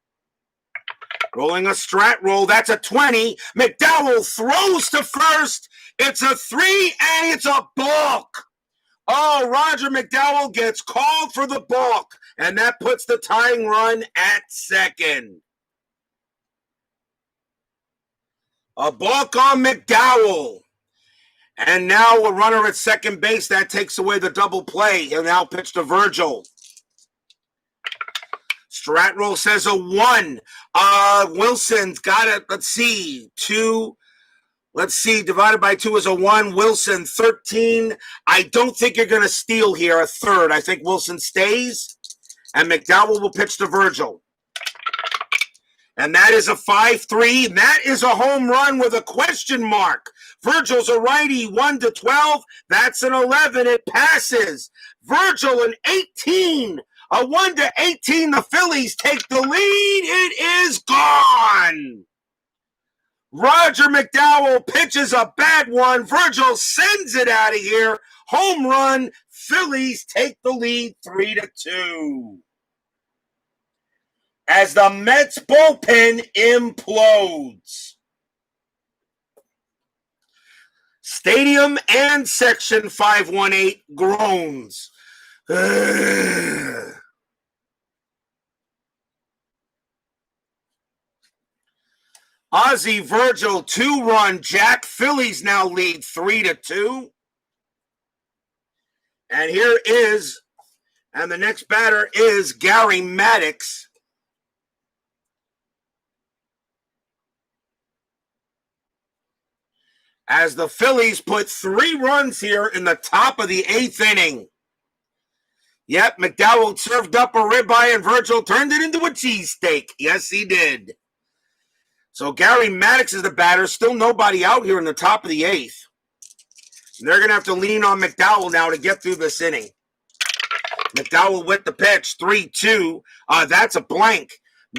Rolling a strat roll. That's a 20. McDowell throws to first. It's a 3, and it's a balk. Oh, Roger McDowell gets called for the balk, and that puts the tying run at second. A balk on McDowell. And now a runner at second base. That takes away the double play. He'll now pitch to Virgil. Strat roll says a 1. Wilson's got it. Let's see. 2. Let's see, divided by 2 is a 1. Wilson, 13. I don't think you're going to steal here a third. I think Wilson stays, and McDowell will pitch to Virgil. And that is a 5-3. That is a home run with a question mark. Virgil's a righty, 1-12. That's an 11. It passes. Virgil, an 18. A 1-18. The Phillies take the lead. It is gone. Roger McDowell pitches a bad one. Virgil sends it out of here. Home run. Phillies take the lead 3-2. As the Mets bullpen implodes. Stadium and Section 518 groans. Ozzie Virgil, 2-run jack. Phillies now lead 3-2. And here is, and the next batter is Gary Maddox. As the Phillies put 3 runs here in the top of the 8th inning. Yep, McDowell served up a ribeye and Virgil turned it into a cheesesteak. Yes, he did. So Gary Maddox is the batter. Still nobody out here in the top of the 8th. And they're going to have to lean on McDowell now to get through this inning. McDowell with the pitch, 3-2. That's a blank.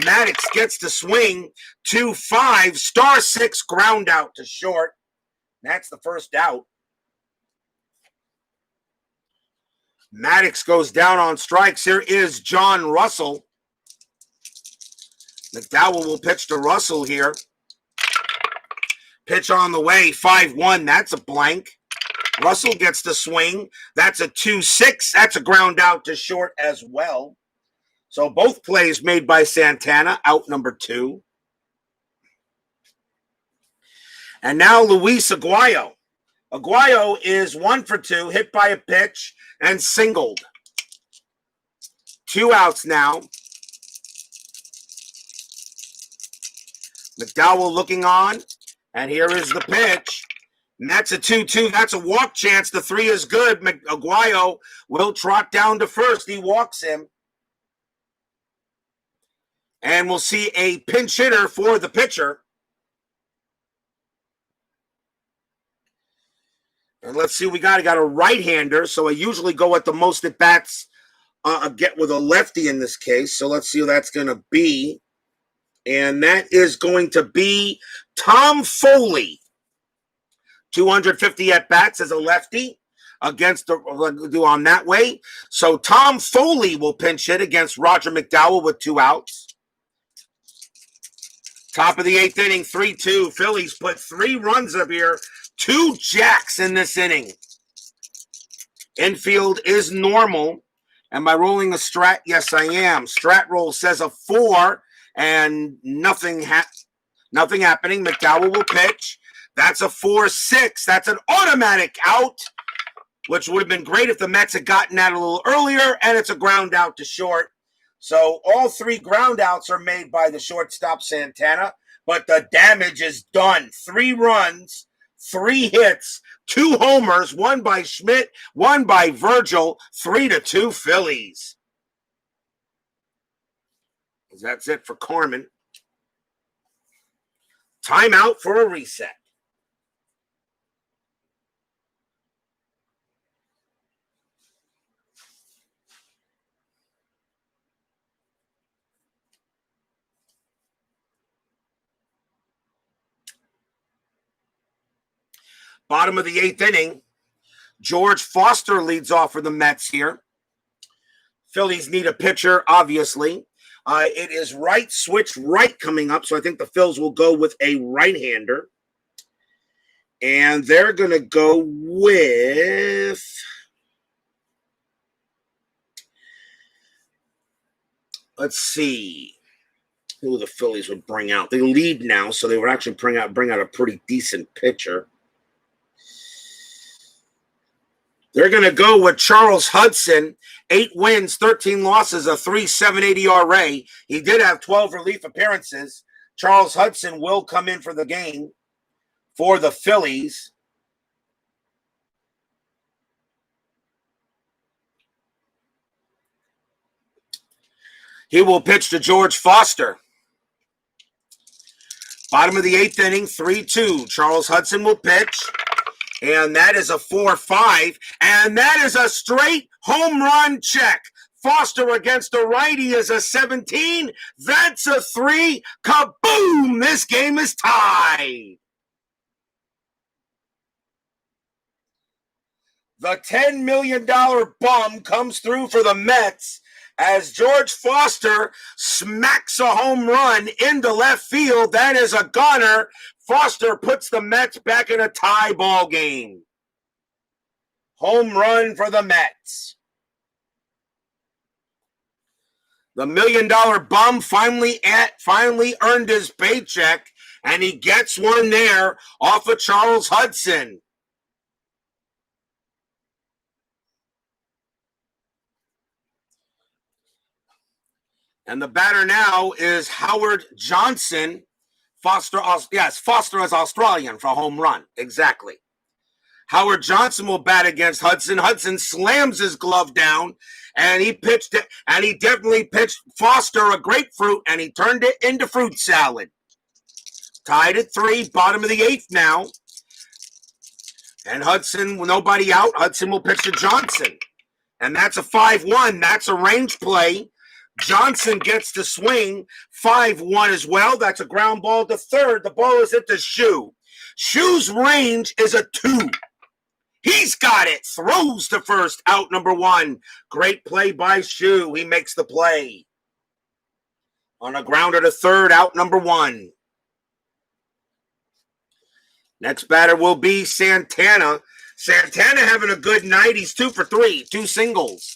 Maddox gets to swing, 2-5. Star 6, ground out to short. That's the first out. Maddox goes down on strikes. Here is John Russell. McDowell will pitch to Russell here. Pitch on the way, 5-1. That's a blank. Russell gets to swing. That's a 2-6. That's a ground out to short as well. So both plays made by Santana, out number 2. And now Luis Aguayo. Aguayo is 1 for 2, hit by a pitch and singled. 2 outs now. McDowell looking on, and here is the pitch. And that's a 2-2. That's a walk chance. The 3 is good. Aguayo will trot down to first. He walks him. And we'll see a pinch hitter for the pitcher. And let's see, we got a right-hander, so I usually go at the most at-bats get with a lefty in this case. So let's see who that's going to be. And that is going to be Tom Foley. 250 at-bats as a lefty against do on that way. So Tom Foley will pinch hit against Roger McDowell with 2 outs. Top of the 8th inning, 3-2. Phillies put 3 runs up here. 2 jacks in this inning. Infield is normal. Am I rolling a strat? Yes, I am. Strat roll says a 4, and nothing happening. McDowell will pitch. That's a 4-6. That's an automatic out, which would have been great if the Mets had gotten that a little earlier, and it's a ground out to short. So all 3 ground outs are made by the shortstop Santana, but the damage is done. 3 runs. 3 hits, 2 homers, 1 by Schmidt, 1 by Virgil, 3-2 Phillies. That's it for Carmen. Timeout for a reset. Bottom of the 8th inning, George Foster leads off for the Mets here. Phillies need a pitcher, obviously. It is right, switch right coming up, so I think the Phils will go with a right-hander. And they're going to go with... Let's see who the Phillies would bring out. They lead now, so they would actually bring out a pretty decent pitcher. They're going to go with Charles Hudson, 8 wins, 13 losses, a 3.78 ERA. He did have 12 relief appearances. Charles Hudson will come in for the game. for the Phillies. He will pitch to George Foster. Bottom of the 8th inning, 3-2. Charles Hudson will pitch. And that is a 4-5. And that is a straight home run check. Foster against the righty is a 17. That's a 3. Kaboom! This game is tied. The $10 million bum comes through for the Mets as George Foster smacks a home run into left field. That is a gunner. Foster puts the Mets back in a tie ball game. Home run for the Mets. The $1 million bum finally earned his paycheck, and he gets one there off of Charles Hudson. And the batter now is Howard Johnson. Foster is Australian for a home run. Exactly. Howard Johnson will bat against Hudson. Hudson slams his glove down, and he definitely pitched Foster a grapefruit, and he turned it into fruit salad. Tied at 3, bottom of the 8th now. And Hudson, with nobody out, Hudson will pitch to Johnson. And that's a 5-1. That's a range play. Johnson gets to swing 5-1 as well. That's a ground ball to third. The ball is hit to Shue. Shue's range is a 2. He's got it. Throws to first, out number 1. Great play by Shue. He makes the play. On a grounder to third, out number 1. Next batter will be Santana. Santana having a good night. He's 2 for 3, 2 singles.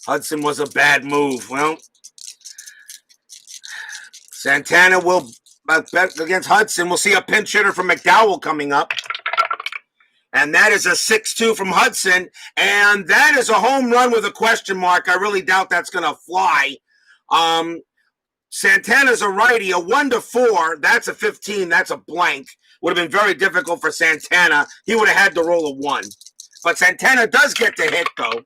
Hudson was a bad move. Well, Santana will bet against Hudson. We'll see a pinch hitter from McDowell coming up. And that is a 6-2 from Hudson. And that is a home run with a question mark. I really doubt that's going to fly. Santana's a righty, a 1-4. That's a 15. That's a blank. Would have been very difficult for Santana. He would have had to roll a 1. But Santana does get the hit, though.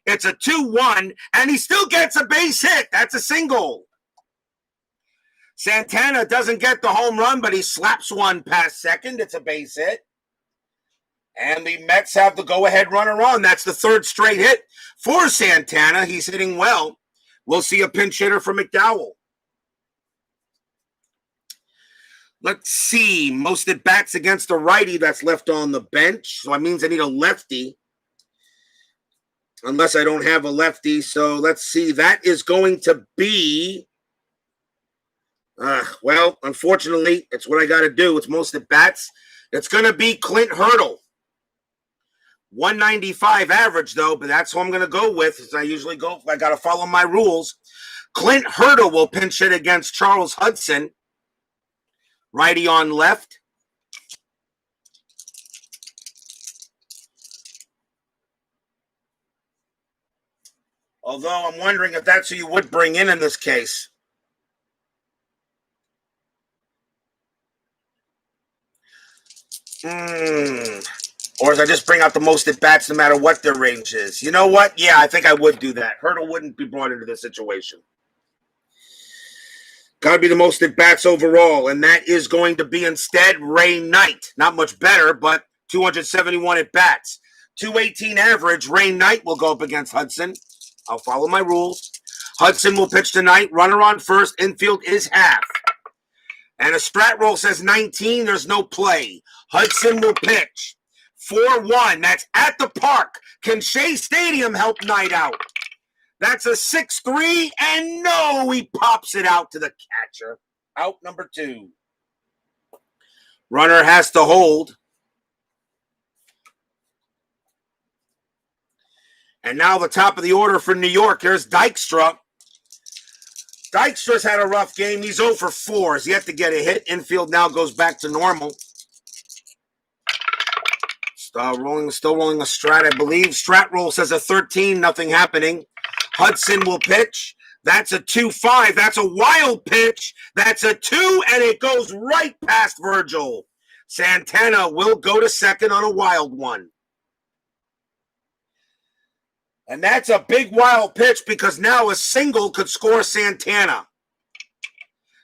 It's a 2-1, and he still gets a base hit. That's a single. Santana doesn't get the home run, but he slaps one past second. It's a base hit. And the Mets have the go-ahead runner on. That's the 3rd straight hit for Santana. He's hitting well. We'll see a pinch hitter for McDowell. Let's see. Most at bats against a righty that's left on the bench. So that means I need a lefty. Unless I don't have a lefty. So let's see. That is going to be, well, unfortunately, it's what I got to do. It's most at bats. It's going to be Clint Hurdle. 195 average, though, but that's who I'm going to go with. As I usually go, I got to follow my rules. Clint Hurdle will pinch hit against Charles Hudson. Righty on left. Although I'm wondering if that's who you would bring in this case. Or as I just bring out the most at bats no matter what their range is. You know what? Yeah, I think I would do that. Hurdle wouldn't be brought into this situation. Got to be the most at bats overall, and that is going to be instead Ray Knight. Not much better, but 271 at bats. 218 average. Ray Knight will go up against Hudson. I'll follow my rules. Hudson will pitch tonight. Runner on first. Infield is half. And a strat roll says 19. There's no play. Hudson will pitch. 4-1. That's at the park. Can Shea Stadium help Knight out? That's a 6-3. And no, he pops it out to the catcher. Out number 2. Runner has to hold. And now the top of the order for New York. Here's Dykstra. Dykstra's had a rough game. He's 0 for 4. He's yet to get a hit. Infield now goes back to normal. Still rolling a strat, I believe. Strat roll says a 13. Nothing happening. Hudson will pitch. That's a 2-5. That's a wild pitch. That's a 2, and it goes right past Virgil. Santana will go to second on a wild one. And that's a big wild pitch because now a single could score Santana.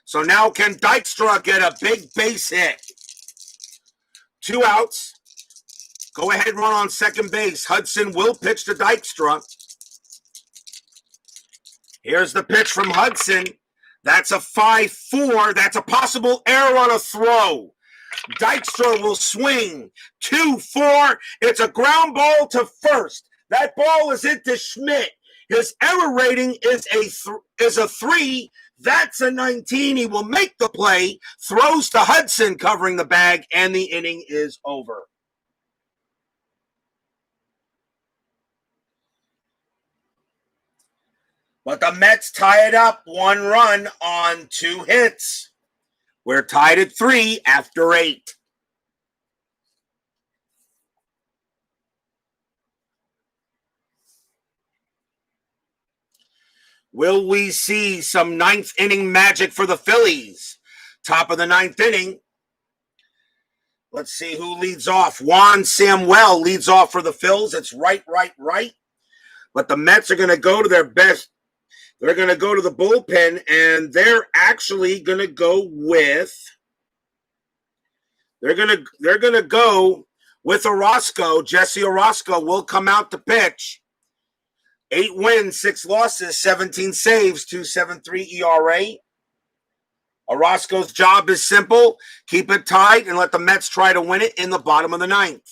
So now can Dykstra get a big base hit? 2 outs. Go ahead run on second base. Hudson will pitch to Dykstra. Here's the pitch from Hudson. That's a 5-4. That's a possible error on a throw. Dykstra will swing. 2-4. It's a ground ball to first. That ball is into Schmidt. His error rating is a 3. That's a 19. He will make the play. Throws to Hudson covering the bag, and the inning is over. But the Mets tie it up 1 run on 2 hits. We're tied at 3 after 8. Will we see some 9th inning magic for the Phillies? Top of the 9th inning. Let's see who leads off. Juan Samwell leads off for the Phillies. It's right. But the Mets are going to go to their best. They're going to go to the bullpen, and they're actually going to go with. They're going to go with Orozco. Jesse Orozco will come out to pitch. 8 wins, 6 losses, 17 saves, 2.73 ERA. Orozco's job is simple. Keep it tight and let the Mets try to win it in the bottom of the 9th.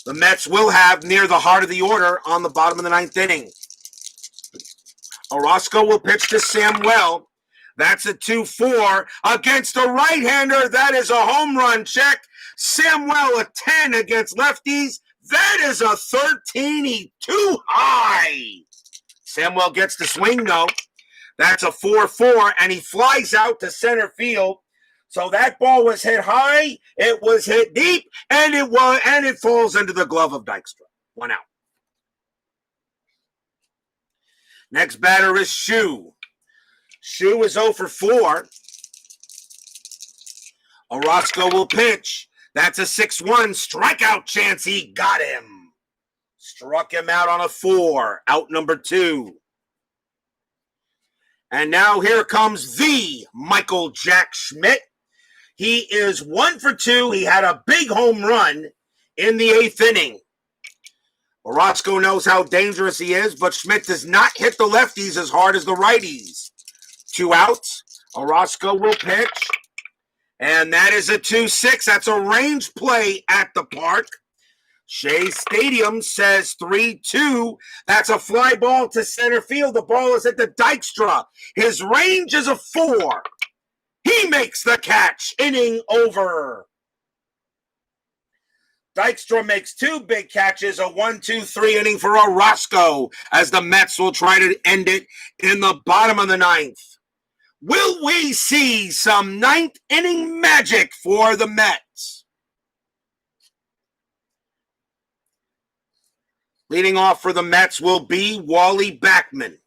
The Mets will have near the heart of the order on the bottom of the 9th inning. Orozco will pitch to Samwell. That's a 2-4 against a right-hander. That is a home run check. Samwell a 10 against lefties. That is a 13. Too high. Samwell gets the swing, though. That's a 4-4, and he flies out to center field. So that ball was hit high, it was hit deep, and it falls into the glove of Dykstra. 1 out. Next batter is Shue. Shue is 0 for 4. Orozco will pitch. That's a 6-1 strikeout chance. He got him. Struck him out on a 4. Out number 2. And now here comes the Michael Jack Schmidt. He is 1 for 2. He had a big home run in the 8th inning. Orozco knows how dangerous he is, but Schmidt does not hit the lefties as hard as the righties. 2 outs. Orozco will pitch. And that is a 2-6. That's a range play at the park. Shea Stadium says 3-2. That's a fly ball to center field. The ball is at the Dykstra. His range is a 4. He makes the catch. Inning over. Dykstra makes 2 big catches, a 1-2-3 inning for Orozco, as the Mets will try to end it in the bottom of the 9th. Will we see some 9th inning magic for the Mets? Leading off for the Mets will be Wally Backman.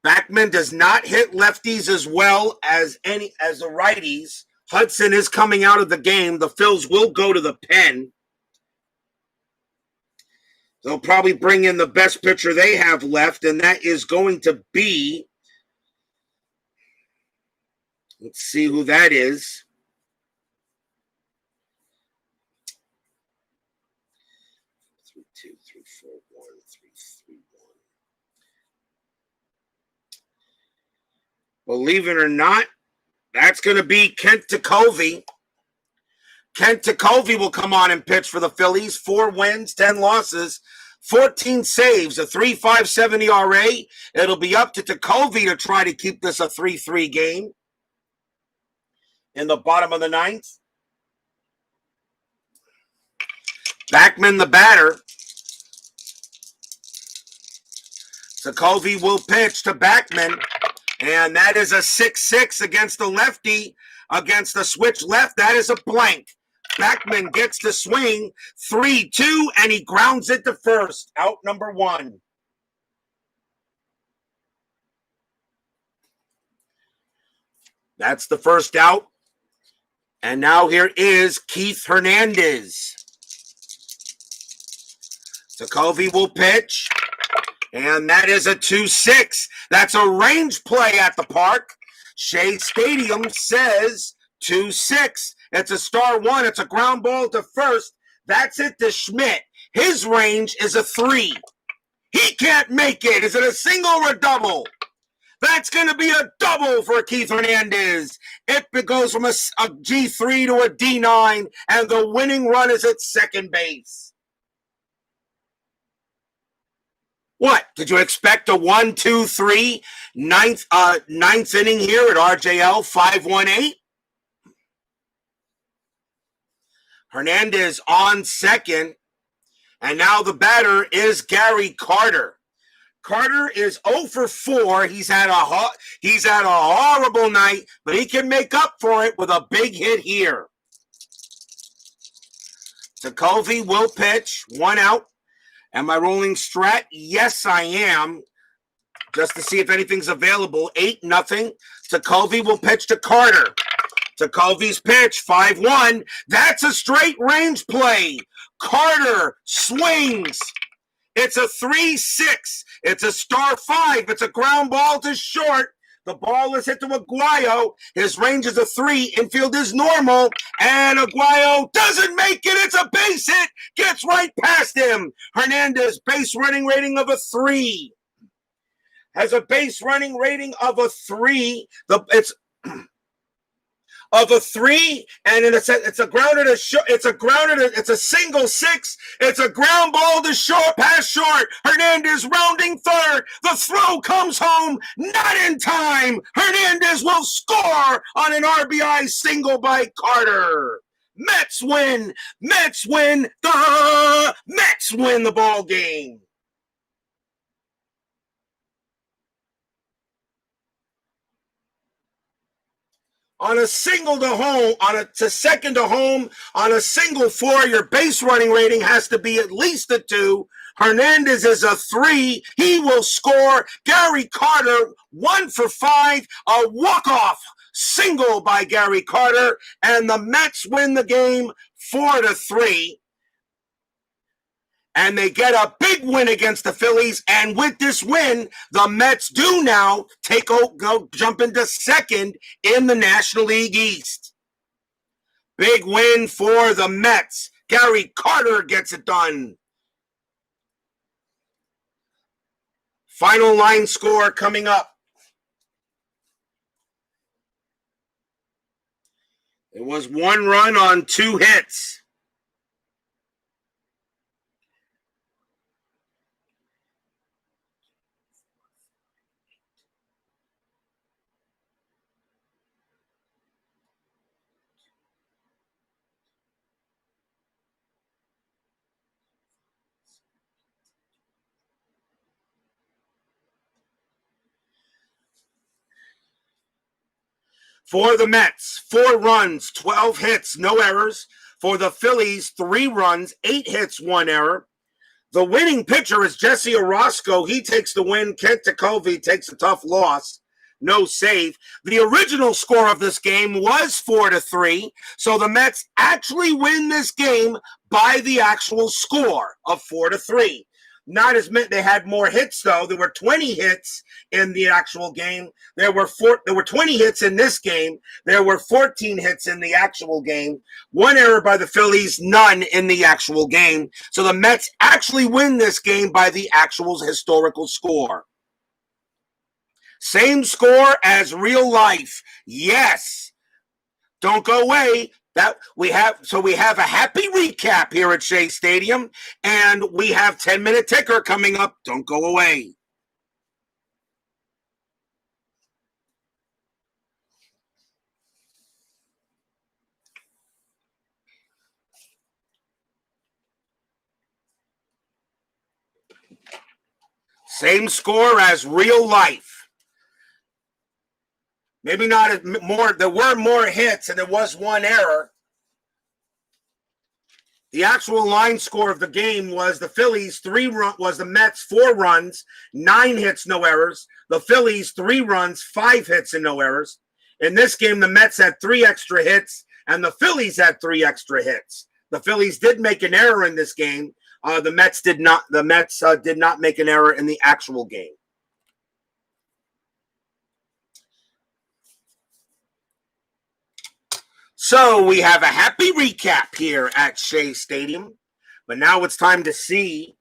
Backman does not hit lefties as well as the righties. Hudson is coming out of the game. The Phils will go to the pen. They'll probably bring in the best pitcher they have left, and that is going to be, let's see who that is. Believe it or not, that's going to be Kent Tekulve. Kent Tekulve will come on and pitch for the Phillies. 4 wins, 10 losses, 14 saves, a 3.57 ERA. It'll be up to Tekulve to try to keep this a 3-3 game in the bottom of the 9th. Backman, the batter. Tekulve will pitch to Backman. And that is a 6-6 against the lefty, against the switch left. That is a blank. Backman gets the swing, 3-2, and he grounds it to first. Out number 1. That's the first out. And now here is Keith Hernandez. Sokovy will pitch. And that is a 2-6. That's a range play at the park. Shea Stadium says 2-6. It's a star one. It's a ground ball to first. That's it to Schmidt. His range is a 3. He can't make it. Is it a single or a double? That's going to be a double for Keith Hernandez. It goes from a G3 to a D9, and the winning run is at second base. What? Did you expect a 1-2-3 ninth inning here at RJL 518? Hernandez on second, and now the batter is Gary Carter. Carter is 0 for 4. He's had a horrible night, but he can make up for it with a big hit here. Sokovy will pitch, 1 out. Am I rolling strat? Yes, I am. Just to see if anything's available. 8-0. Sokovy will pitch to Carter. Sokovy's pitch, 5-1. That's a straight range play. Carter swings. It's a 3-6. It's a star 5. It's a ground ball to short. The ball is hit to Aguayo. His range is a 3. Infield is normal. And Aguayo doesn't make it. It's a base hit. Gets right past him. Hernandez, base running rating of a 3. Has a base running rating of a 3. It's of a 3, and it's a grounder to short. It's a single 6. It's a ground ball to short, past short. Hernandez rounding third. The throw comes home, not in time. Hernandez will score on an RBI single by Carter. Mets win. Mets win. The Mets win the ball game. On a single to home, to second to home, on a single 4, your base running rating has to be at least a 2. Hernandez is a 3. He will score. Gary Carter, 1 for 5. A walk-off single by Gary Carter. And the Mets win the game 4-3. And they get a big win against the Phillies. And with this win, the Mets do now jump into second in the National League East. Big win for the Mets. Gary Carter gets it done. Final line score coming up. It was 1 run on 2 hits. For the Mets, 4 runs, 12 hits, no errors. For the Phillies, 3 runs, 8 hits, 1 error. The winning pitcher is Jesse Orozco. He takes the win. Kent Sokovy takes a tough loss. No save. The original score of this game was 4-3. So the Mets actually win this game by the actual score of 4-3. Not as many. They had more hits though. There were 20 hits in the actual game. There were 20 hits in this game. There were 14 hits in the actual game. 1 error by the Phillies, none in the actual game. So the Mets actually win this game by the actual historical score. Same score as real life. Yes. Don't go away. We have a happy recap here at Shea Stadium, and we have 10-minute ticker coming up. Don't go away. Same score as real life. Maybe not as more. There were more hits, and there was 1 error. The actual line score of the game was the Phillies was the Mets 4 runs, 9 hits, no errors. The Phillies 3 runs, 5 hits and no errors. In this game, the Mets had 3 extra hits. And the Phillies had 3 extra hits. The Phillies did make an error in this game. The Mets did not. The Mets did not make an error in the actual game. So we have a happy recap here at Shea Stadium. But now it's time to see.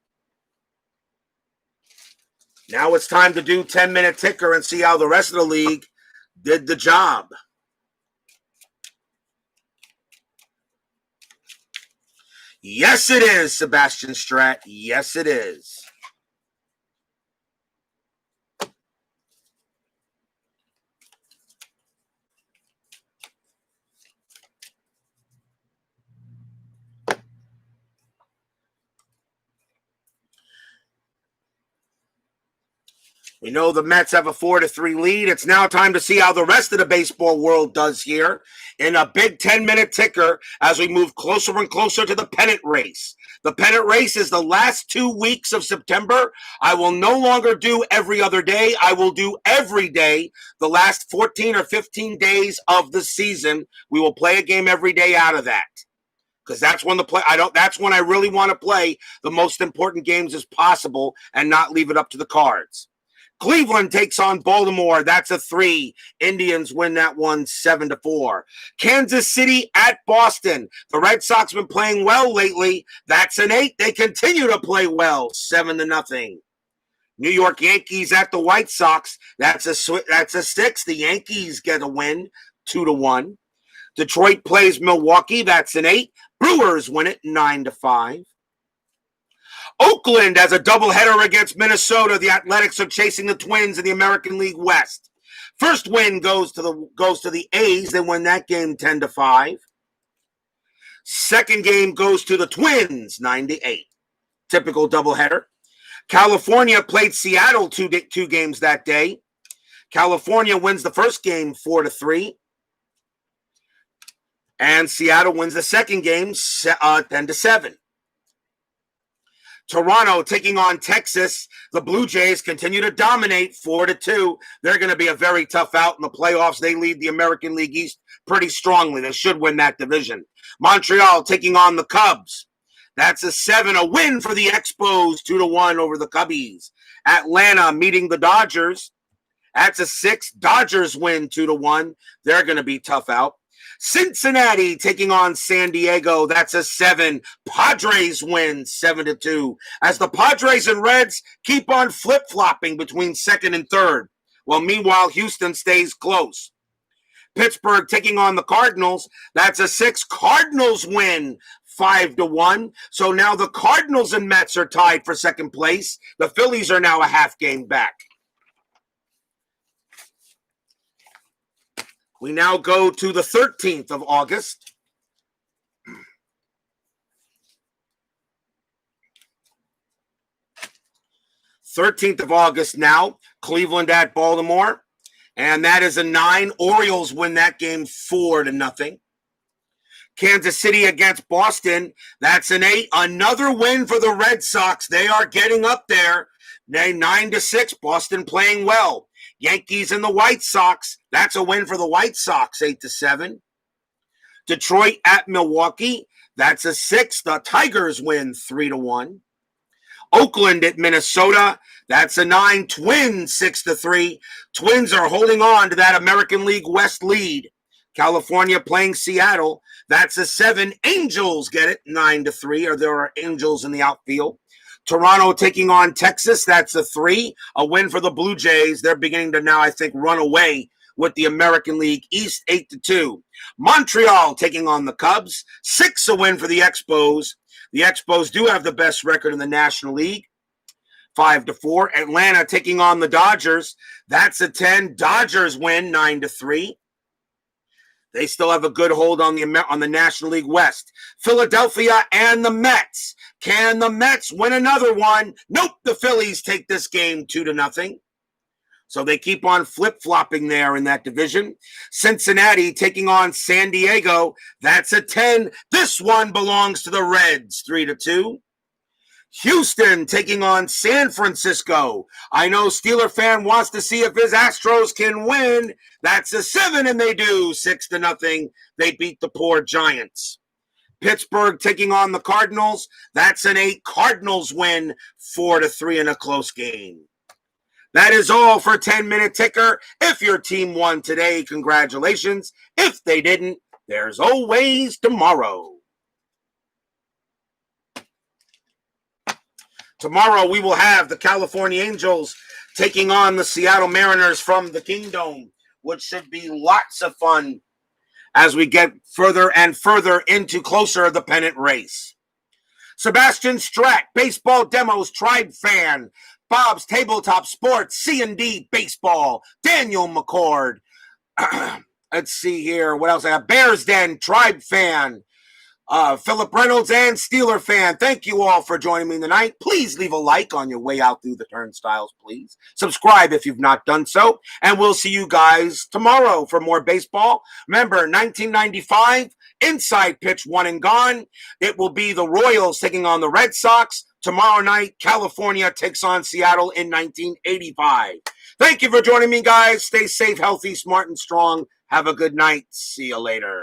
Now it's time to do 10-minute ticker and see how the rest of the league did the job. Yes, it is, Sebastian Strat. Yes, it is. We know the Mets have a 4-3 lead. It's now time to see how the rest of the baseball world does here in a big 10-minute ticker as we move closer and closer to the pennant race. The pennant race is the last 2 weeks of September. I will no longer do every other day. I will do every day the last 14 or 15 days of the season. We will play a game every day out of that. Because that's when that's when I really want to play the most important games as possible and not leave it up to the cards. Cleveland takes on Baltimore. That's a 3. Indians win that one 7-4. Kansas City at Boston. The Red Sox have been playing well lately. That's an 8. They continue to play well 7-0. New York Yankees at the White Sox. That's a 6. The Yankees get a win 2-1. Detroit plays Milwaukee. That's an 8. Brewers win it 9-5. Oakland has a doubleheader against Minnesota. The Athletics are chasing the Twins in the American League West. First win goes to the A's. They win that game 10-5. Second game goes to the Twins 9-8. Typical doubleheader. California played Seattle two games that day. California wins the first game 4-3. And Seattle wins the second game 10-7. Toronto taking on Texas. The Blue Jays continue to dominate 4-2. They're going to be a very tough out in the playoffs. They lead the American League East pretty strongly. They should win that division. Montreal taking on the Cubs. That's a 7, a win for the Expos, 2-1 over the Cubbies. Atlanta meeting the Dodgers. That's a 6. Dodgers win 2-1. They're going to be tough out. Cincinnati taking on San Diego. That's a 7. Padres win 7-2. As the Padres and Reds keep on flip-flopping between second and third. Well, meanwhile, Houston stays close. Pittsburgh taking on the Cardinals. That's a 6. Cardinals win 5-1. So now the Cardinals and Mets are tied for second place. The Phillies are now a half game back. We now go to the 13th of August. Now, Cleveland at Baltimore. And that is a 9. Orioles win that game 4-0. Kansas City against Boston. That's an 8. Another win for the Red Sox. They are getting up there. 9-6. Boston playing well. Yankees and the White Sox. That's a win for the White Sox, 8-7. Detroit at Milwaukee. That's a 6. The Tigers win 3-1. Oakland at Minnesota. That's a 9. Twins 6-3. Twins are holding on to that American League West lead. California playing Seattle. That's a 7. Angels get it 9-3, or there are Angels in the outfield. Toronto taking on Texas. That's a 3. A win for the Blue Jays. They're beginning to now, I think, run away with the American League East 8-2. Montreal taking on the Cubs. 6. A win for the Expos. The Expos do have the best record in the National League. 5-4. Atlanta taking on the Dodgers. That's a 10. Dodgers win 9-3. They still have a good hold on the National League West. Philadelphia and the Mets. Can the Mets win another one? Nope. The Phillies take this game 2-0. So they keep on flip-flopping there in that division. Cincinnati taking on San Diego. That's a 10. This one belongs to the Reds, 3-2. Houston taking on San Francisco. I know Steeler fan wants to see if his Astros can win. That's a 7, and they do. 6-0. They beat the poor Giants. Pittsburgh taking on the Cardinals. That's an 8. Cardinals win 4-3 in a close game. That is all for 10-Minute Ticker. If your team won today, congratulations. If they didn't, there's always tomorrow. Tomorrow we will have the California Angels taking on the Seattle Mariners from the Kingdom, which should be lots of fun as we get further and further into closer the pennant race. Sebastian Strack, Baseball Demos Tribe fan. Bob's Tabletop Sports, C&D Baseball. Daniel McCord. Let's see here. What else I have? Bears Den Tribe fan. Philip Reynolds and Steeler fan, thank you all for joining me tonight. Please leave a like on your way out through the turnstiles, please. Subscribe if you've not done so, and we'll see you guys tomorrow for more baseball. Remember, 1995, inside pitch one and gone. It will be the Royals taking on the Red Sox. Tomorrow night, California takes on Seattle in 1985. Thank you for joining me, guys. Stay safe, healthy, smart, and strong. Have a good night. See you later.